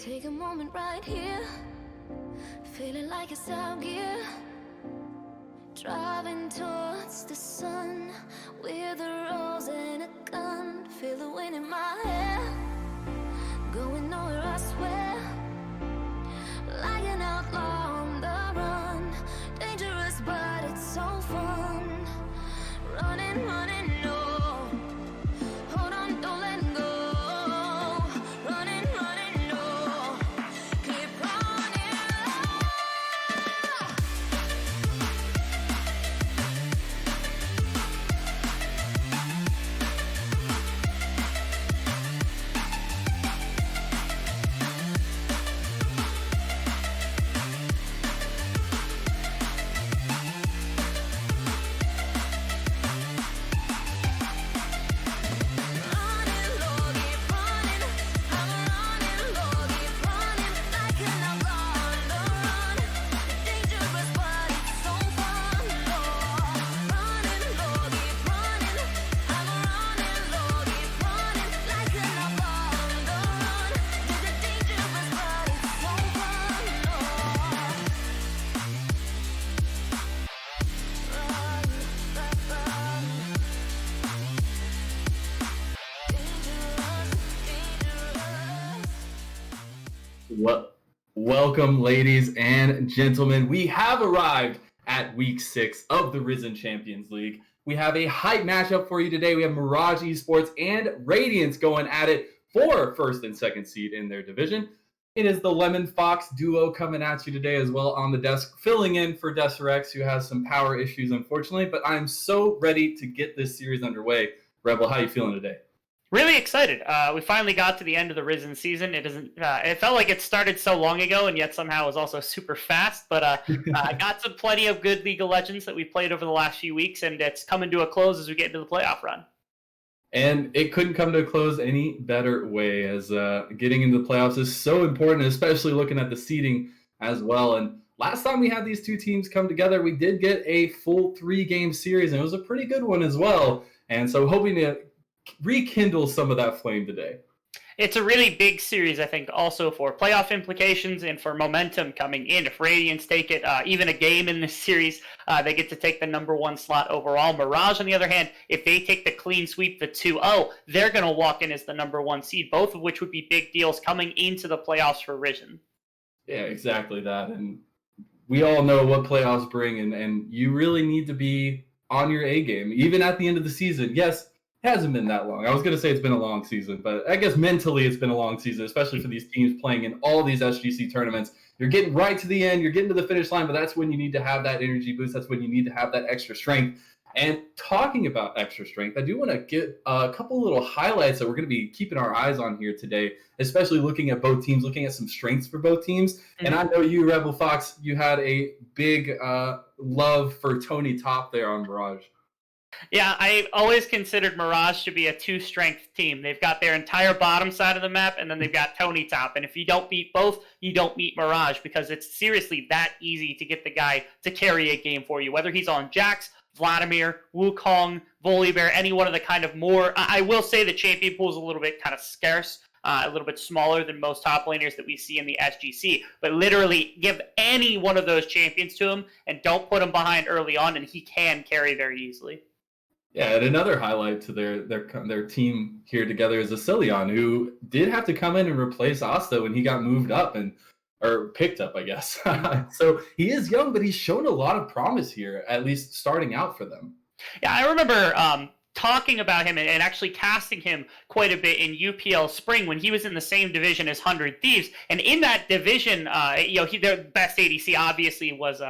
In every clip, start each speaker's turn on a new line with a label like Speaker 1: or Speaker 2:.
Speaker 1: Take a moment right here, feeling like it's out gear. Driving towards the sun with a rose and a gun. Feel the wind in my hair, going nowhere I swear. Like an outlaw on the run, dangerous but it's so fun. Running, running, no. Hold on, don't let go. Running, running, no. Keep running.
Speaker 2: Welcome, ladies and gentlemen. We have arrived at week 6 of the Risen Champions League. We have a hype matchup for you today. We have Mirage Esports and Radiance going at it for first and second seed in their division. It is the Lemon Fox duo coming at you today as well on the desk, filling in for Deserex, who has some power issues, unfortunately. But I'm so ready to get this series underway. Rebel, how are you feeling today?
Speaker 3: Really excited. We finally got to the end of the Risen season. It felt like it started so long ago, and yet somehow it was also super fast. But I got some plenty of good League of Legends that we played over the last few weeks, and it's coming to a close as we get into the playoff run.
Speaker 2: And it couldn't come to a close any better way, as getting into the playoffs is so important, especially looking at the seeding as well. And last time we had these two teams come together, we did get a full 3-game series, and it was a pretty good one as well. And so hoping to rekindle some of that flame today.
Speaker 3: It's a really big series, I think, also for playoff implications and for momentum coming in. If Radiance take it even a game in this series, they get to take the number 1 slot overall. Mirage, on the other hand, if they take the clean sweep, the 2-0, they're going to walk in as the number 1 seed, both of which would be big deals coming into the playoffs for Risen.
Speaker 2: Yeah, exactly that. And we all know what playoffs bring, and you really need to be on your A game, even at the end of the season. Yes, it hasn't been that long. I was going to say it's been a long season, but I guess mentally it's been a long season, especially for these teams playing in all these SGC tournaments. You're getting right to the end. You're getting to the finish line, but that's when you need to have that energy boost. That's when you need to have that extra strength. And talking about extra strength, I do want to get a couple little highlights that we're going to be keeping our eyes on here today, especially looking at both teams, looking at some strengths for both teams. Mm-hmm. And I know you, Rebel Fox, you had a big love for Tony Top there on Mirage.
Speaker 3: Yeah, I've always considered Mirage to be a 2-strength team. They've got their entire bottom side of the map, and then they've got Tony Top. And if you don't beat both, you don't beat Mirage, because it's seriously that easy to get the guy to carry a game for you. Whether he's on Jax, Vladimir, Wukong, Volibear, any one of the kind of more... I will say the champion pool is a little bit kind of scarce, a little bit smaller than most top laners that we see in the SGC. But literally, give any one of those champions to him, and don't put him behind early on, and he can carry very easily.
Speaker 2: Yeah, and another highlight to their team here together is Asilion, who did have to come in and replace Asta when he got moved up or picked up, I guess. So he is young, but he's shown a lot of promise here, at least starting out for them.
Speaker 3: Yeah, I remember talking about him and actually casting him quite a bit in UPL Spring when he was in the same division as 100 Thieves. And in that division, their best ADC obviously was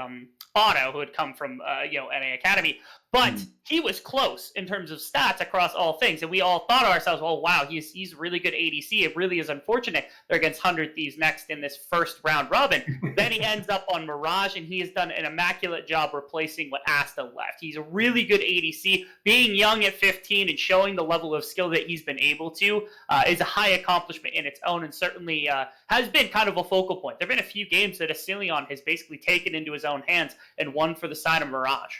Speaker 3: Otto, who had come from NA Academy. But he was close in terms of stats across all things. And we all thought to ourselves, oh, wow, he's really good ADC. It really is unfortunate they're against 100 Thieves next in this first round robin. Then he ends up on Mirage, and he has done an immaculate job replacing what Asta left. He's a really good ADC. Being young at 15 and showing the level of skill that he's been able to is a high accomplishment in its own, and certainly has been kind of a focal point. There have been a few games that Asilion has basically taken into his own hands and won for the side of Mirage.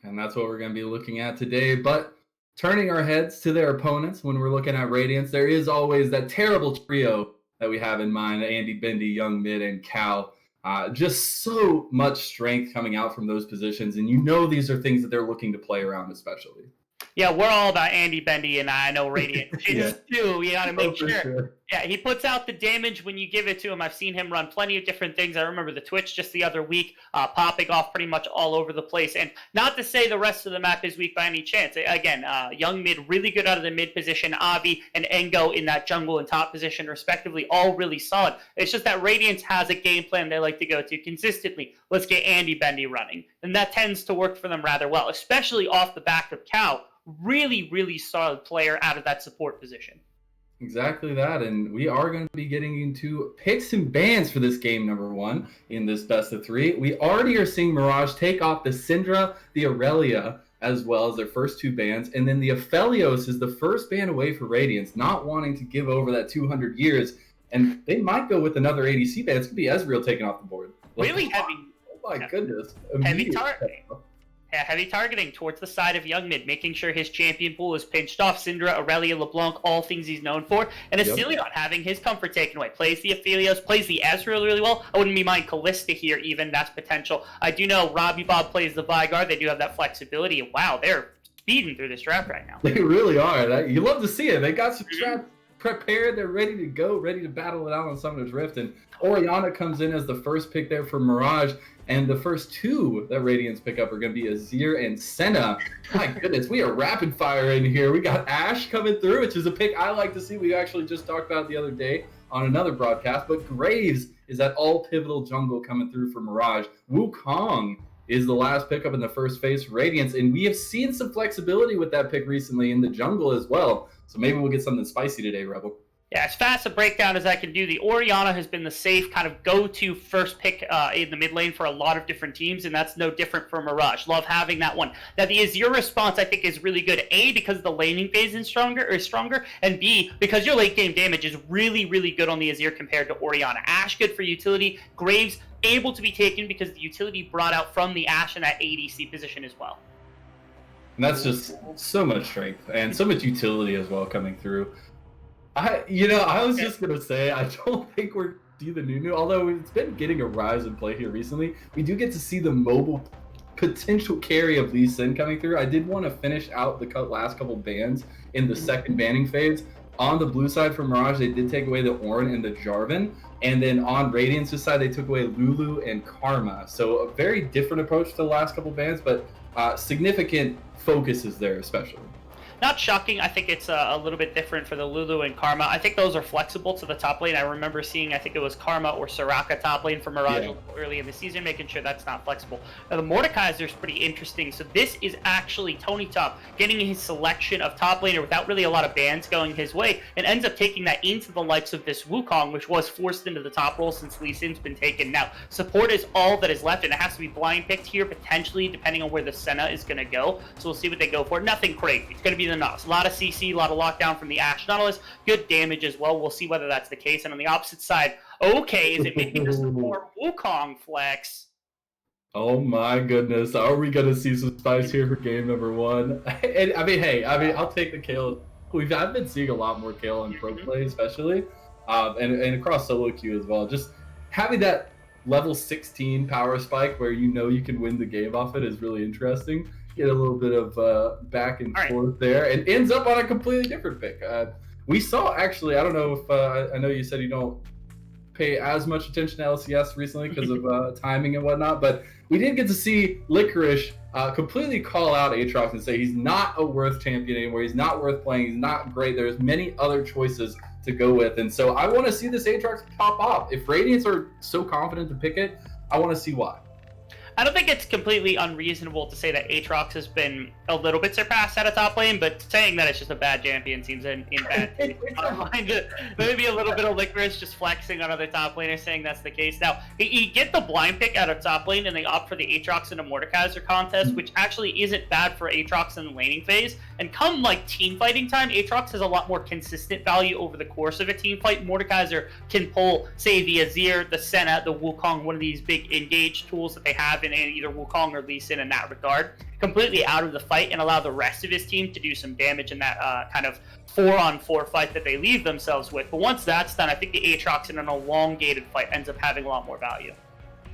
Speaker 2: And that's what we're going to be looking at today. But turning our heads to their opponents when we're looking at Radiance, there is always that terrible trio that we have in mind, Andy Bendy, Young Mid, and Cal. Just so much strength coming out from those positions. And these are things that they're looking to play around especially.
Speaker 3: Yeah, we're all about Andy Bendy, and I know Radiance is too. You got to make sure. Yeah, he puts out the damage when you give it to him. I've seen him run plenty of different things. I remember the Twitch just the other week, popping off pretty much all over the place. And not to say the rest of the map is weak by any chance. Again, Young Mid really good out of the mid position. Avi and Engo in that jungle and top position, respectively, all really solid. It's just that Radiance has a game plan they like to go to consistently. Let's get Andy Bendy running. And that tends to work for them rather well, especially off the back of Cal. Really, really solid player out of that support position.
Speaker 2: Exactly that, and we are going to be getting into picks and bans for this game number 1 in this best of 3. We already are seeing Mirage take off the Syndra, the Aurelia, as well as their first 2 bans, and then the Aphelios is the first ban away for Radiance, not wanting to give over that 200 years, and they might go with another ADC ban. It's going to be Ezreal taking off the board.
Speaker 3: Really heavy.
Speaker 2: Oh my goodness.
Speaker 3: Heavy targeting towards the side of Young Mid, making sure his champion pool is pinched off. Syndra, Aurelia, LeBlanc, all things he's known for. And Asilion having his comfort taken away. Plays the Aphelios, plays the Ezreal really well. I wouldn't be mind Kalista here even. That's potential. I do know Robbie Bob plays the Vigard. They do have that flexibility. And wow, they're speeding through this draft right now.
Speaker 2: They really are. You love to see it. They got some draft prepared. They're ready to go, ready to battle it out on Summoner's Rift. And Orianna comes in as the first pick there for Mirage. And the first 2 that Radiance pick up are going to be Azir and Senna. My goodness, we are rapid fire in here. We got Ashe coming through, which is a pick I like to see. We actually just talked about the other day on another broadcast. But Graves is that all-pivotal jungle coming through for Mirage. Wukong is the last pickup in the first phase for Radiance. And we have seen some flexibility with that pick recently in the jungle as well. So maybe we'll get something spicy today, Rebel.
Speaker 3: Yeah, as fast a breakdown as I can do, the Orianna has been the safe kind of go-to first pick in the mid lane for a lot of different teams, and that's no different for Mirage. Love having that one. Now, the Azir response, I think, is really good. A, because the laning phase is stronger, and B, because your late game damage is really, really good on the Azir compared to Orianna. Ashe, good for utility. Graves, able to be taken because the utility brought out from the Ashe in that ADC position as well.
Speaker 2: And that's just so much strength and so much utility as well coming through. I was just going to say, I don't think we're do the new, although it's been getting a rise in play here recently. We do get to see the mobile potential carry of Lee Sin coming through. I did want to finish out the last couple bans in the second banning phase. On the blue side for Mirage, they did take away the Ornn and the Jarvan. And then on Radiance's side, they took away Lulu and Karma. So a very different approach to the last couple bans, but significant focus is there especially.
Speaker 3: Not shocking. I think it's a little bit different for the Lulu and Karma. I think those are flexible to the top lane. I remember seeing, I think it was Karma or Soraka top lane for Mirage early in the season, making sure that's not flexible. Now, the Mordekaiser is pretty interesting. So this is actually Tony Top getting his selection of top laner without really a lot of bans going his way, and ends up taking that into the likes of this Wukong, which was forced into the top role since Lee Sin's been taken. Now, support is all that is left, and it has to be blind picked here, potentially, depending on where the Senna is going to go. So we'll see what they go for. Nothing crazy. It's going to be the Nos. A lot of CC, a lot of lockdown from the Ashe Nautilus. Good damage as well. We'll see whether that's the case. And on the opposite side, okay, is it maybe the support Wukong flex?
Speaker 2: Oh my goodness. Are we going to see some spice here for game number 1? And I'll take the Kayle. I've been seeing a lot more Kayle in pro play, especially, and across solo queue as well. Just having that level 16 power spike where you can win the game off it is really interesting. Get a little bit of back and forth there, and ends up on a completely different pick. We saw, actually, I don't know if I know you said you don't pay as much attention to LCS recently because of timing and whatnot, but we did get to see Licorice completely call out Aatrox and say he's not a worth champion anymore. He's not worth playing. He's not great. There's many other choices to go with, and so I want to see this Aatrox pop off. If Radiance are so confident to pick it, I want to see why.
Speaker 3: I don't think it's completely unreasonable to say that Aatrox has been a little bit surpassed at a top lane, but saying that it's just a bad champion seems in bad taste. I don't mind it. Maybe a little bit of Licorice just flexing on other top laners saying that's the case. Now, you get the blind pick out of top lane, and they opt for the Aatrox in a Mordekaiser contest, which actually isn't bad for Aatrox in the laning phase. And come, like, team fighting time, Aatrox has a lot more consistent value over the course of a team fight. Mordekaiser can pull, say, the Azir, the Senna, the Wukong, one of these big engage tools that they have have in either Wukong or Lee Sin in that regard, completely out of the fight and allow the rest of his team to do some damage in that kind of 4-on-4 fight that they leave themselves with. But once that's done, I think the Aatrox in an elongated fight ends up having a lot more value.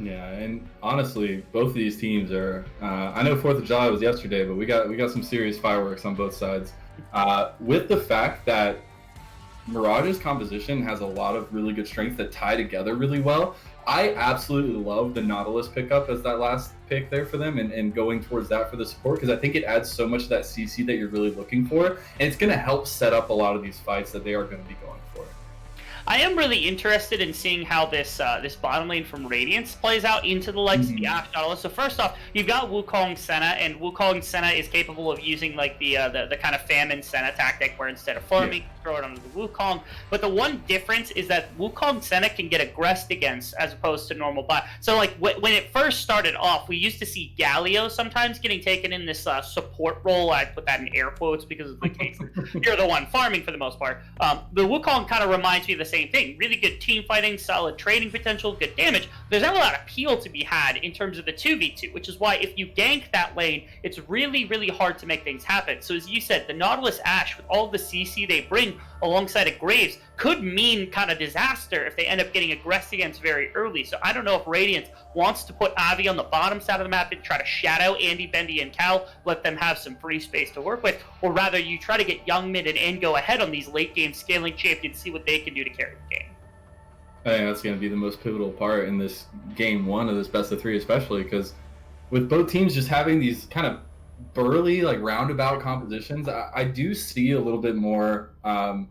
Speaker 2: Yeah, and honestly, both of these teams are. I know 4th of July was yesterday, but we got some serious fireworks on both sides. With the fact that Mirage's composition has a lot of really good strengths that tie together really well. I absolutely love the Nautilus pickup as that last pick there for them and going towards that for the support, because I think it adds so much of that CC that you're really looking for, and it's going to help set up a lot of these fights that they are going to be going for.
Speaker 3: I am really interested in seeing how this this bottom lane from Radiance plays out into the likes of the Ashe Nautilus. So first off, you've got Wukong Senna, and Wukong Senna is capable of using like the kind of famine Senna tactic, where instead of farming, throw it onto the Wukong. But the one difference is that Wukong Senna can get aggressed against as opposed to normal bot. So like when it first started off, we used to see Galio sometimes getting taken in this support role. I put that in air quotes because of the case you're the one farming for the most part. The Wukong kind of reminds me of the same thing. Really good team fighting, solid trading potential, good damage. There's not a lot of appeal to be had in terms of the 2v2, which is why if you gank that lane, it's really, really hard to make things happen. So as you said, the Nautilus Ashe, with all the CC they bring alongside of Graves, could mean kind of disaster if they end up getting aggressed against very early. So I don't know if Radiance wants to put Avi on the bottom side of the map and try to shadow Andy, Bendy, and Cal, let them have some free space to work with, or rather you try to get Young, Mid, and go ahead on these late game scaling champions, see what they can do to carry the game.
Speaker 2: I think that's going to be the most pivotal part in this game one of this best of 3, especially because with both teams just having these kind of burly, like roundabout compositions, I do see a little bit more, I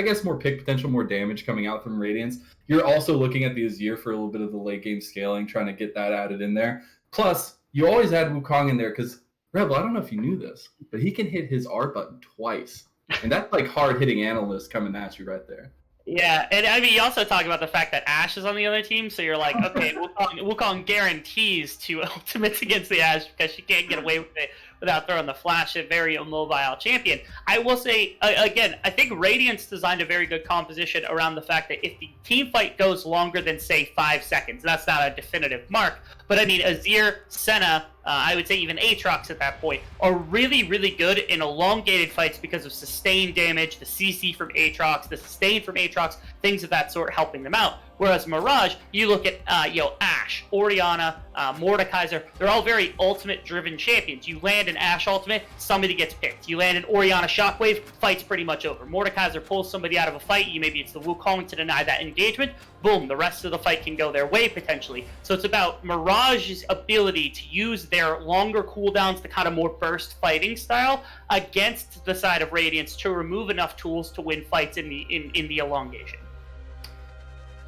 Speaker 2: guess more pick potential, more damage coming out from Radiance. You're also looking at the Azir for a little bit of the late game scaling, trying to get that added in there. Plus, you always add Wukong in there because, Rebel, I don't know if you knew this, but he can hit his R button twice. And that's like hard hitting analysts coming at you right there.
Speaker 3: Yeah, and I mean, you also talk about the fact that Ashe is on the other team, so you're like, okay, Wukong guarantees 2 ultimates against the Ashe because she can't get away with it without throwing the flash, a very immobile champion. I will say, again, I think Radiance designed a very good composition around the fact that if the team fight goes longer than, say, 5 seconds, that's not a definitive mark, but I mean, Azir, Senna, I would say even Aatrox at that point, are really, really good in elongated fights because of sustained damage, the CC from Aatrox, the sustain from Aatrox, things of that sort helping them out. Whereas Mirage, you look at Ashe, Orianna, Mordekaiser, they're all very ultimate-driven champions. You land an Ashe ultimate, somebody gets picked. You land an Orianna Shockwave, fight's pretty much over. Mordekaiser pulls somebody out of a fight, maybe it's the Wukong to deny that engagement, boom, the rest of the fight can go their way potentially. So it's about Mirage's ability to use their longer cooldowns, the kind of more burst fighting style, against the side of Radiance to remove enough tools to win fights in the elongation.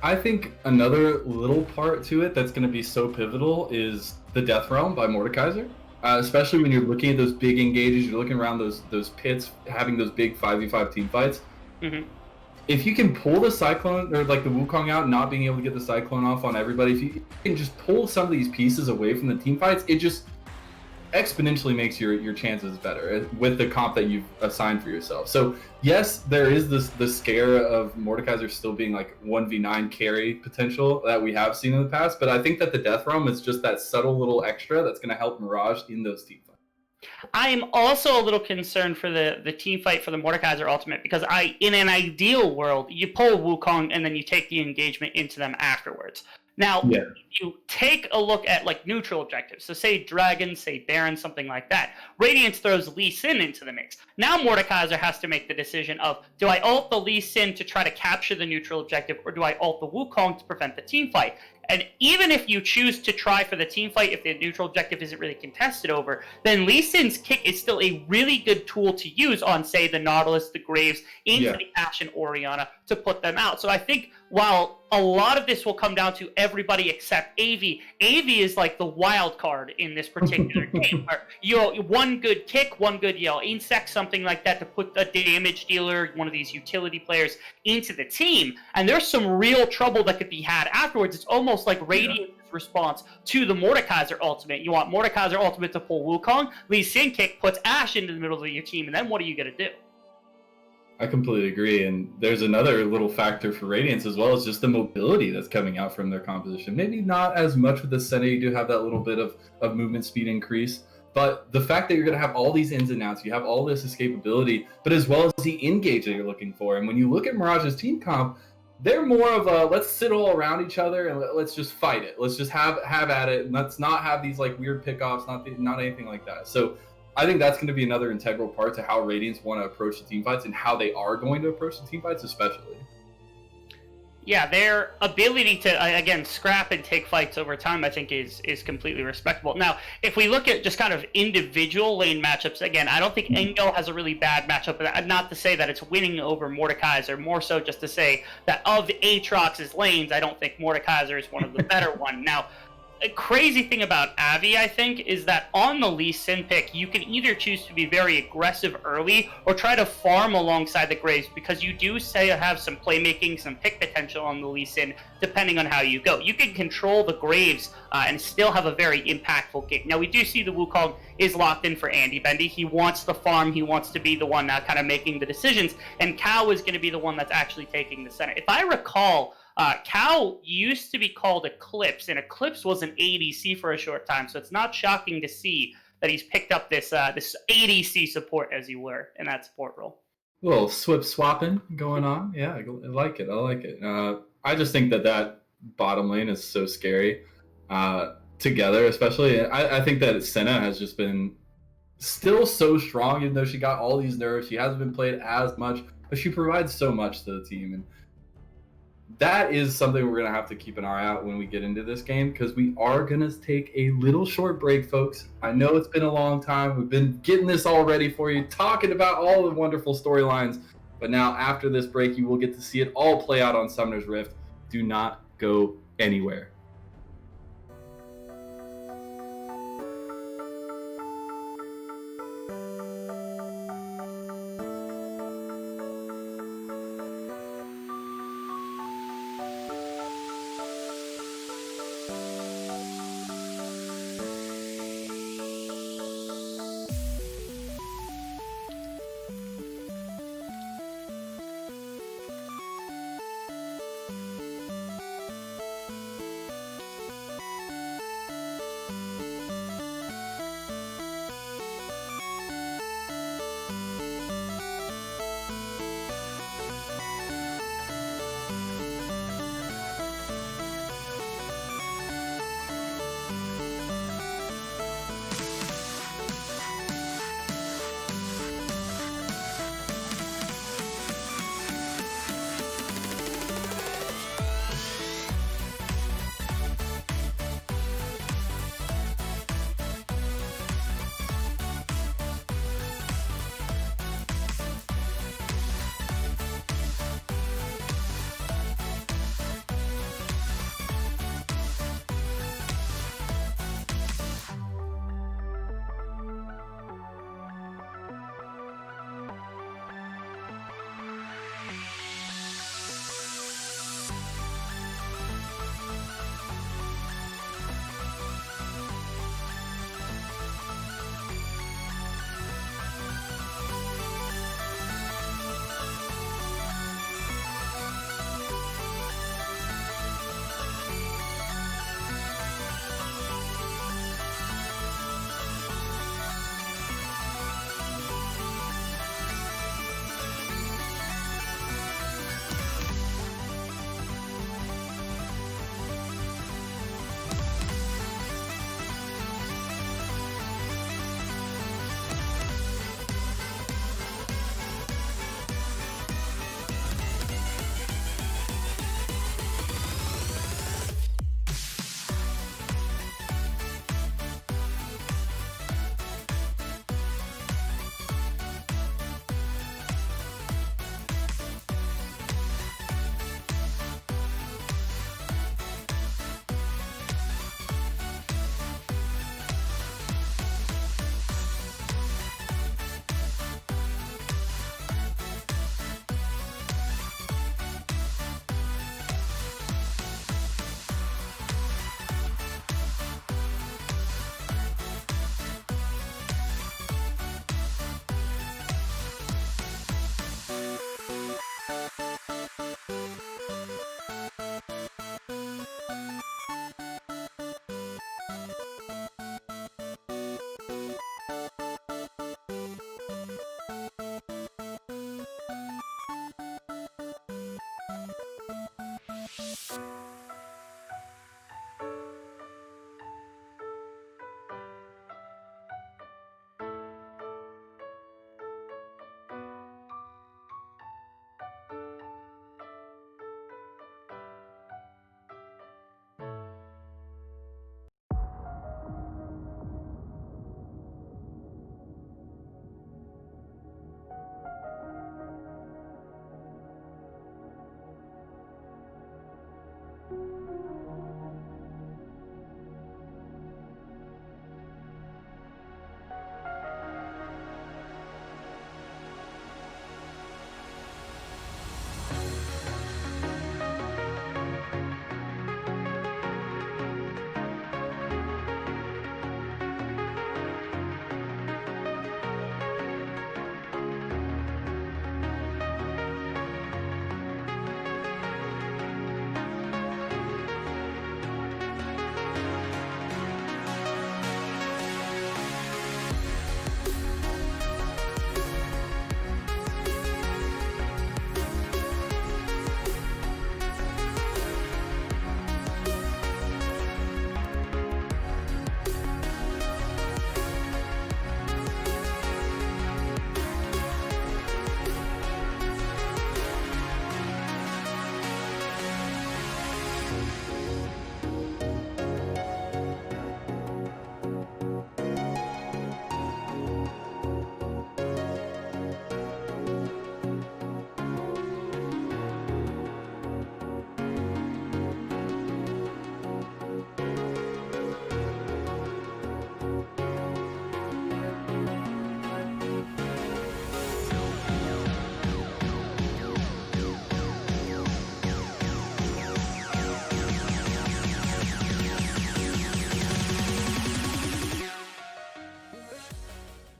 Speaker 2: I think another little part to it that's going to be so pivotal is the Death Realm by Mordekaiser. Especially when you're looking at those big engages, you're looking around those pits, having those big 5v5 team fights. Mm-hmm. If you can pull the Cyclone, or like the Wukong out, not being able to get the Cyclone off on everybody, if you can just pull some of these pieces away from the team fights, it just exponentially makes your chances better with the comp that you've assigned for yourself. So yes, there is the scare of Mordekaiser still being like 1v9 carry potential that we have seen in the past, but I think that the Death Realm is just that subtle little extra that's going to help Mirage in those team fights.
Speaker 3: I am also a little concerned for the team fight for the Mordekaiser ultimate because in an ideal world, you pull Wukong and then you take the engagement into them afterwards. Now, if you take a look at like neutral objectives, so say Dragon, say Baron, something like that, Radiance throws Lee Sin into the mix. Now Mordekaiser has to make the decision of, do I ult the Lee Sin to try to capture the neutral objective, or do I ult the Wukong to prevent the team fight? And even if you choose to try for the team fight, if the neutral objective isn't really contested over, then Lee Sin's kick is still a really good tool to use on, say, the Nautilus, the Graves, into the Ashe and Orianna to put them out. So I think while a lot of this will come down to everybody except AV, AV is like the wild card in this particular game. Where one good kick, one good insect, something like that to put a damage dealer, one of these utility players, into the team. And there's some real trouble that could be had afterwards. It's almost like Radiance's response to the Mordekaiser ultimate. You want Mordekaiser ultimate to pull Wukong, Lee Sin kick puts Ashe into the middle of your team, and then what are you going to do?
Speaker 2: I completely agree. And there's another little factor for Radiance as well, as just the mobility that's coming out from their composition. Maybe not as much with the Senna, you do have that little bit of movement speed increase. But the fact that you're going to have all these ins and outs, you have all this escapability, but as well as the engage that you're looking for. And when you look at Mirage's team comp, they're more of a let's sit all around each other and let's just fight it. Let's just have at it. And let's not have these like weird pickoffs, not anything like that. So I think that's going to be another integral part to how Radiance want to approach the team fights and how they are going to approach the team fights, especially.
Speaker 3: Yeah, their ability to, again, scrap and take fights over time, I think, is completely respectable. Now, if we look at just kind of individual lane matchups, again, I don't think Engel has a really bad matchup. Not to say that it's winning over Mordekaiser, more so just to say that of Aatrox's lanes, I don't think Mordekaiser is one of the better one. Now, a crazy thing about Avi, I think, is that on the Lee Sin pick, you can either choose to be very aggressive early or try to farm alongside the Graves, because you do say have some playmaking, some pick potential on the Lee Sin, depending on how you go. You can control the Graves and still have a very impactful game. Now, we do see the Wukong is locked in for Andy Bendy. He wants the farm. He wants to be the one kind of making the decisions, and Cow is going to be the one that's actually taking the center. If I recall, Cow used to be called Eclipse, and Eclipse was an ADC for a short time, so it's not shocking to see that he's picked up this ADC support, as you were, in that support role.
Speaker 2: A little swip swapping going on. Yeah, I like it. I just think that bottom lane is so scary together, especially. I think that Senna has just been still so strong, even though she got all these nerfs. She hasn't been played as much, but she provides so much to the team. And that is something we're going to have to keep an eye out when we get into this game, because we are going to take a little short break, folks. I know it's been a long time. We've been getting this all ready for you, talking about all the wonderful storylines. But now, after this break, you will get to see it all play out on Summoner's Rift. Do not go anywhere.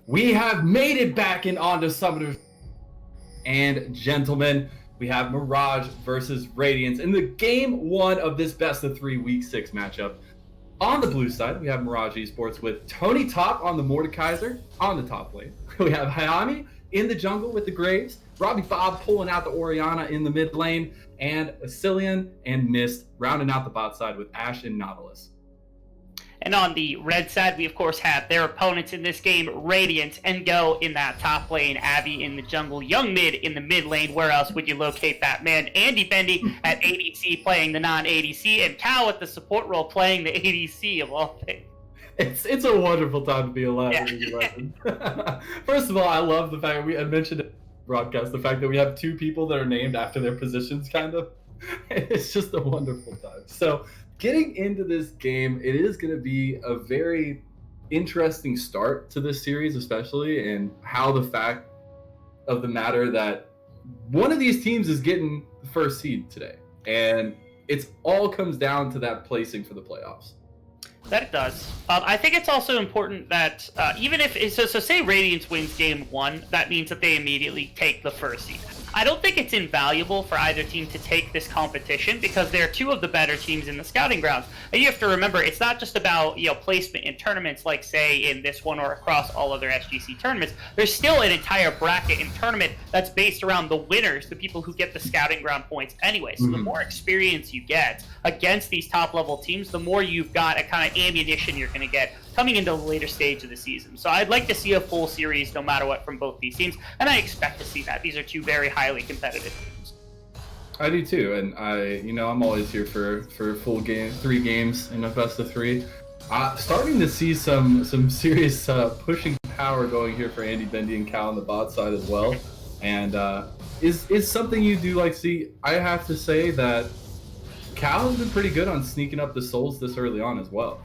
Speaker 2: We have made it back in onto Summoners. And gentlemen, we have Mirage versus Radiance in the game 1 of this best of 3 week 6 matchup. On the blue side, we have Mirage Esports with Tony Top on the Mordekaiser on the top lane. We have Hayami in the jungle with the Graves, Robbie Bob pulling out the Orianna in the mid lane, and Asilian and Mist rounding out the bot side with Ashe and Nautilus.
Speaker 3: And on the red side, we of course have their opponents in this game, Radiance and Go in that top lane, Abby in the jungle, Young Mid in the mid lane. Where else would you locate that man? Andy Bendy at ADC playing the non-ADC, and Cal at the support role playing the ADC of all things.
Speaker 2: It's a wonderful time to be alive.
Speaker 3: Yeah.
Speaker 2: First of all, I love the fact I mentioned it in the broadcast, the fact that we have 2 people that are named after their positions, kind of. It's just a wonderful time. So, getting into this game, it is going to be a very interesting start to this series, especially, and how the fact of the matter that one of these teams is getting the first seed today. And it's all comes down to that placing for the playoffs.
Speaker 3: That it does. I think it's also important that even if so say Radiance wins game 1, that means that they immediately take the first seed. I don't think it's invaluable for either team to take this competition because they're 2 of the better teams in the scouting grounds. And you have to remember, it's not just about placement in tournaments like say in this one or across all other SGC tournaments. There's still an entire bracket in tournament that's based around the winners, the people who get the scouting ground points anyway. So the more experience you get against these top level teams, the more you've got a kind of ammunition you're going to get coming into the later stage of the season. So I'd like to see a full series no matter what from both these teams, and I expect to see that. These are 2 very highly competitive teams.
Speaker 2: I do too, and I'm always here for full game, 3 games in a best of 3. Starting to see some serious pushing power going here for Andy Bendy and Cal on the bot side as well, and is something you do like see. I have to say that Cal has been pretty good on sneaking up the souls this early on as well.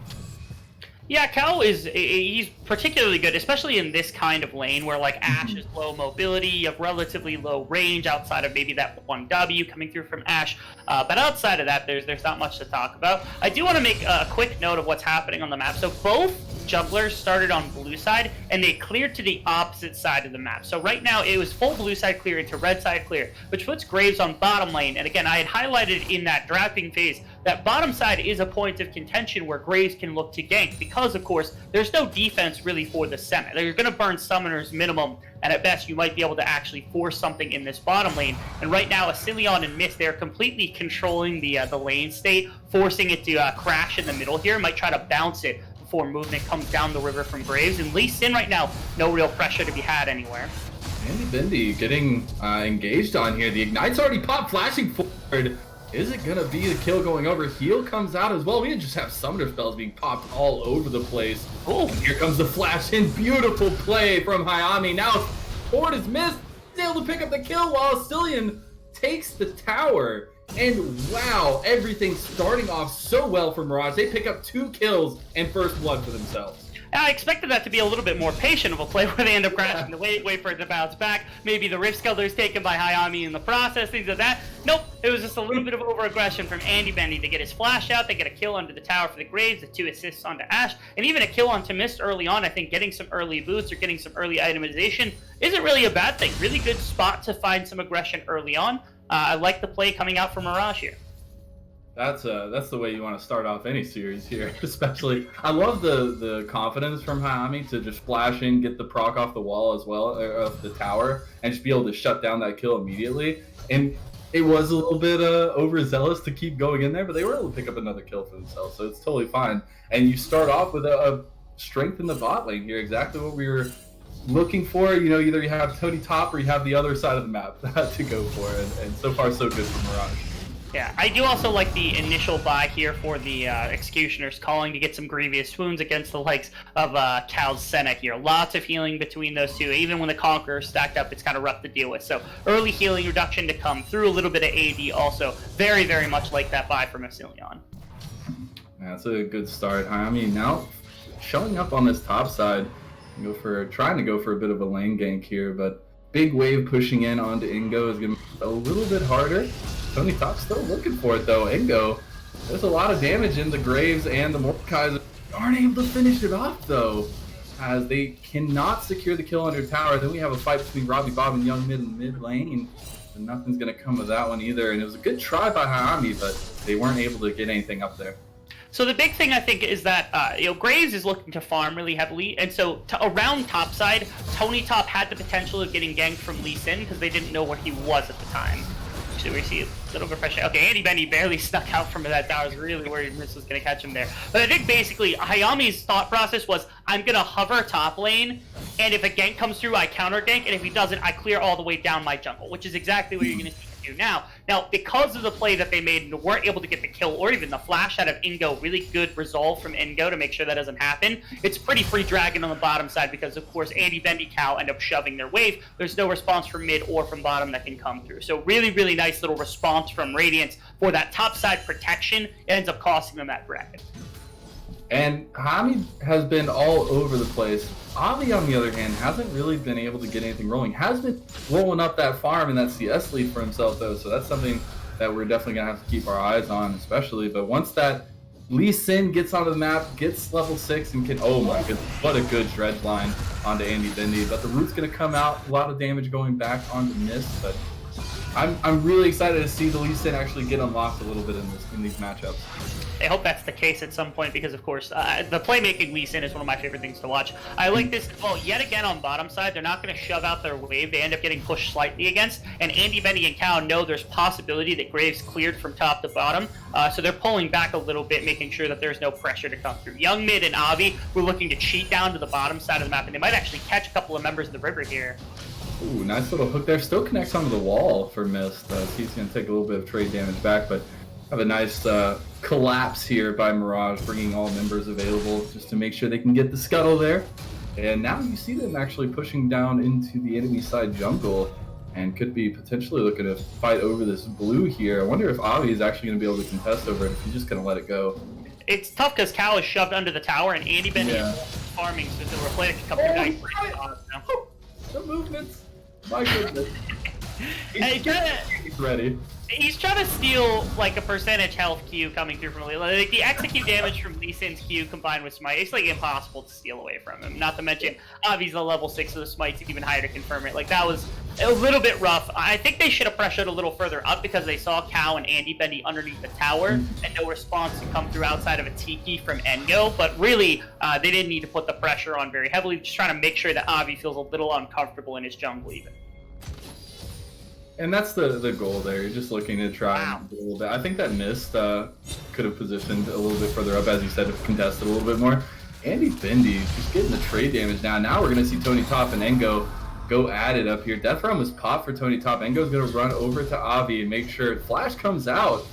Speaker 3: Yeah, Cal he's particularly good, especially in this kind of lane where like Ashe is low mobility, you have relatively low range outside of maybe that 1W coming through from Ashe. But outside of that, there's not much to talk about. I do want to make a quick note of what's happening on the map. So both jugglers started on blue side and they cleared to the opposite side of the map. So right now it was full blue side clear into red side clear, which puts Graves on bottom lane. And again, I had highlighted in that drafting phase that bottom side is a point of contention where Graves can look to gank because, of course, there's no defense really for the Semi. They're going to burn summoners minimum, and at best you might be able to actually force something in this bottom lane. And right now, Asilion and Mist, they're completely controlling the lane state, forcing it to crash in the middle here. Might try to bounce it before movement comes down the river from Graves. And Lee Sin right now, no real pressure to be had anywhere.
Speaker 2: Andy Bendy getting engaged on here. The Ignite's already popped, flashing forward. Is it going to be the kill going over? Heal comes out as well. We just have summoner spells being popped all over the place. Oh, here comes the flash in. Beautiful play from Hayami. Now forward is missed. He's able to pick up the kill while Asilian takes the tower. And wow, everything starting off so well for Mirage. They pick up 2 kills and first blood for themselves.
Speaker 3: I expected that to be a little bit more patient of a play where they end up crashing the wait for it to bounce back. Maybe the Rift Skelter is taken by Hayami in the process, things like that. Nope, it was just a little bit of over-aggression from Andy Bendy to get his flash out. They get a kill under the tower for the Graves, the 2 assists onto Ashe, and even a kill onto Mist early on. I think getting some early boots or getting some early itemization isn't really a bad thing. Really good spot to find some aggression early on. I like the play coming out from Mirage here. That's
Speaker 2: the way you want to start off any series here, especially. I love the confidence from Hayami to just flash in, get the proc off the wall as well, of the tower, and just be able to shut down that kill immediately. And it was a little bit overzealous to keep going in there, but they were able to pick up another kill for themselves, so it's totally fine. And you start off with a strength in the bot lane here, exactly what we were looking for. Either you have Tony Top or you have the other side of the map to go for, and so far so good for Mirage.
Speaker 3: Yeah, I do also like the initial buy here for the Executioners, calling to get some grievous wounds against the likes of Cal's Senna here. Lots of healing between those 2. Even when the Conqueror stacked up, it's kind of rough to deal with. So early healing reduction to come through, a little bit of AD also. Very, very much like that buy from Asilion.
Speaker 2: That's a good start. I mean, now showing up on this top side, trying to go for a bit of a lane gank here, but big wave pushing in onto Ingo is going to be a little bit harder. Tony Top's still looking for it though. Ingo, there's a lot of damage in the Graves and the Mordekaiser. Aren't able to finish it off though. as they cannot secure the kill under tower. Then we have a fight between Robbie Bob and Young Mid in the mid lane. And nothing's going to come of that one either. And it was a good try by Hayami, but they weren't able to get anything up there.
Speaker 3: So the big thing I think is that Graves is looking to farm really heavily, and so around topside, Tony Top had the potential of getting ganked from Lee Sin because they didn't know where he was at the time. Actually, we see a little bit of pressure. Okay, Andy Benny barely snuck out from that tower. I was really worried Miss was going to catch him there. But I think basically Hayami's thought process was, I'm going to hover top lane, and if a gank comes through, I counter gank, and if he doesn't, I clear all the way down my jungle, which is exactly what you're going to see him do now. Now, because of the play that they made and weren't able to get the kill or even the flash out of Ingo, really good resolve from Ingo to make sure that doesn't happen, it's pretty free dragon on the bottom side because, of course, Andy Bendy Cow end up shoving their wave. There's no response from mid or from bottom that can come through. So really, really nice little response from Radiance for that top side protection. It ends up costing them that dragon.
Speaker 2: And Hami has been all over the place. Avi, on the other hand, hasn't really been able to get anything rolling. Has been rolling up that farm and that CS lead for himself, though, so that's something that we're definitely going to have to keep our eyes on, especially. But once that Lee Sin gets onto the map, gets level 6, and can... Oh my goodness, what a good dredge line onto Andy Bendy. But the root's going to come out, a lot of damage going back onto Mist, but I'm really excited to see the Lee Sin actually get unlocked a little bit in these matchups.
Speaker 3: I hope that's the case at some point because, of course, the playmaking Lee Sin is one of my favorite things to watch. I like this as well. Yet again on bottom side, they're not going to shove out their wave. They end up getting pushed slightly against, and Andy, Benny, and Cow know there's possibility that Graves cleared from top to bottom, so they're pulling back a little bit, making sure that there's no pressure to come through. Young Mid and Avi were looking to cheat down to the bottom side of the map, and they might actually catch a couple of members of the river here.
Speaker 2: Ooh, nice little hook there. Still connects onto the wall for Mist. He's going to take a little bit of trade damage back, but have a nice collapse here by Mirage, bringing all members available just to make sure they can get the scuttle there. And now you see them actually pushing down into the enemy side jungle and could be potentially looking to fight over this blue here. I wonder if Avi is actually going to be able to contest over it, if he's just going to let it go.
Speaker 3: It's tough because Cal is shoved under the tower and Andy Bendy is farming, so the replay can come through nice.
Speaker 2: Oh, the movements. My goodness. He's ready.
Speaker 3: He's trying to steal like a percentage health Q coming through from Lee. Like the execute damage from Lee Sin's Q combined with Smite, it's like impossible to steal away from him. Not to mention, Avi's the level 6 of the Smite's even higher to confirm it. Like that was a little bit rough. I think they should have pressured a little further up because they saw Cow and Andy Bendy underneath the tower and no response to come through outside of a Tiki from Engo. But really, they didn't need to put the pressure on very heavily, just trying to make sure that Avi feels a little uncomfortable in his jungle even.
Speaker 2: And that's the goal there. You're just looking to try and do a little bit. I think that Mist could have positioned a little bit further up, as you said, to contest a little bit more. Andy Bendy just getting the trade damage now. Now we're going to see Tony Top and Engo go at it up here. Death Realm is popped for Tony Top. Engo's going to run over to Avi and make sure Flash comes out.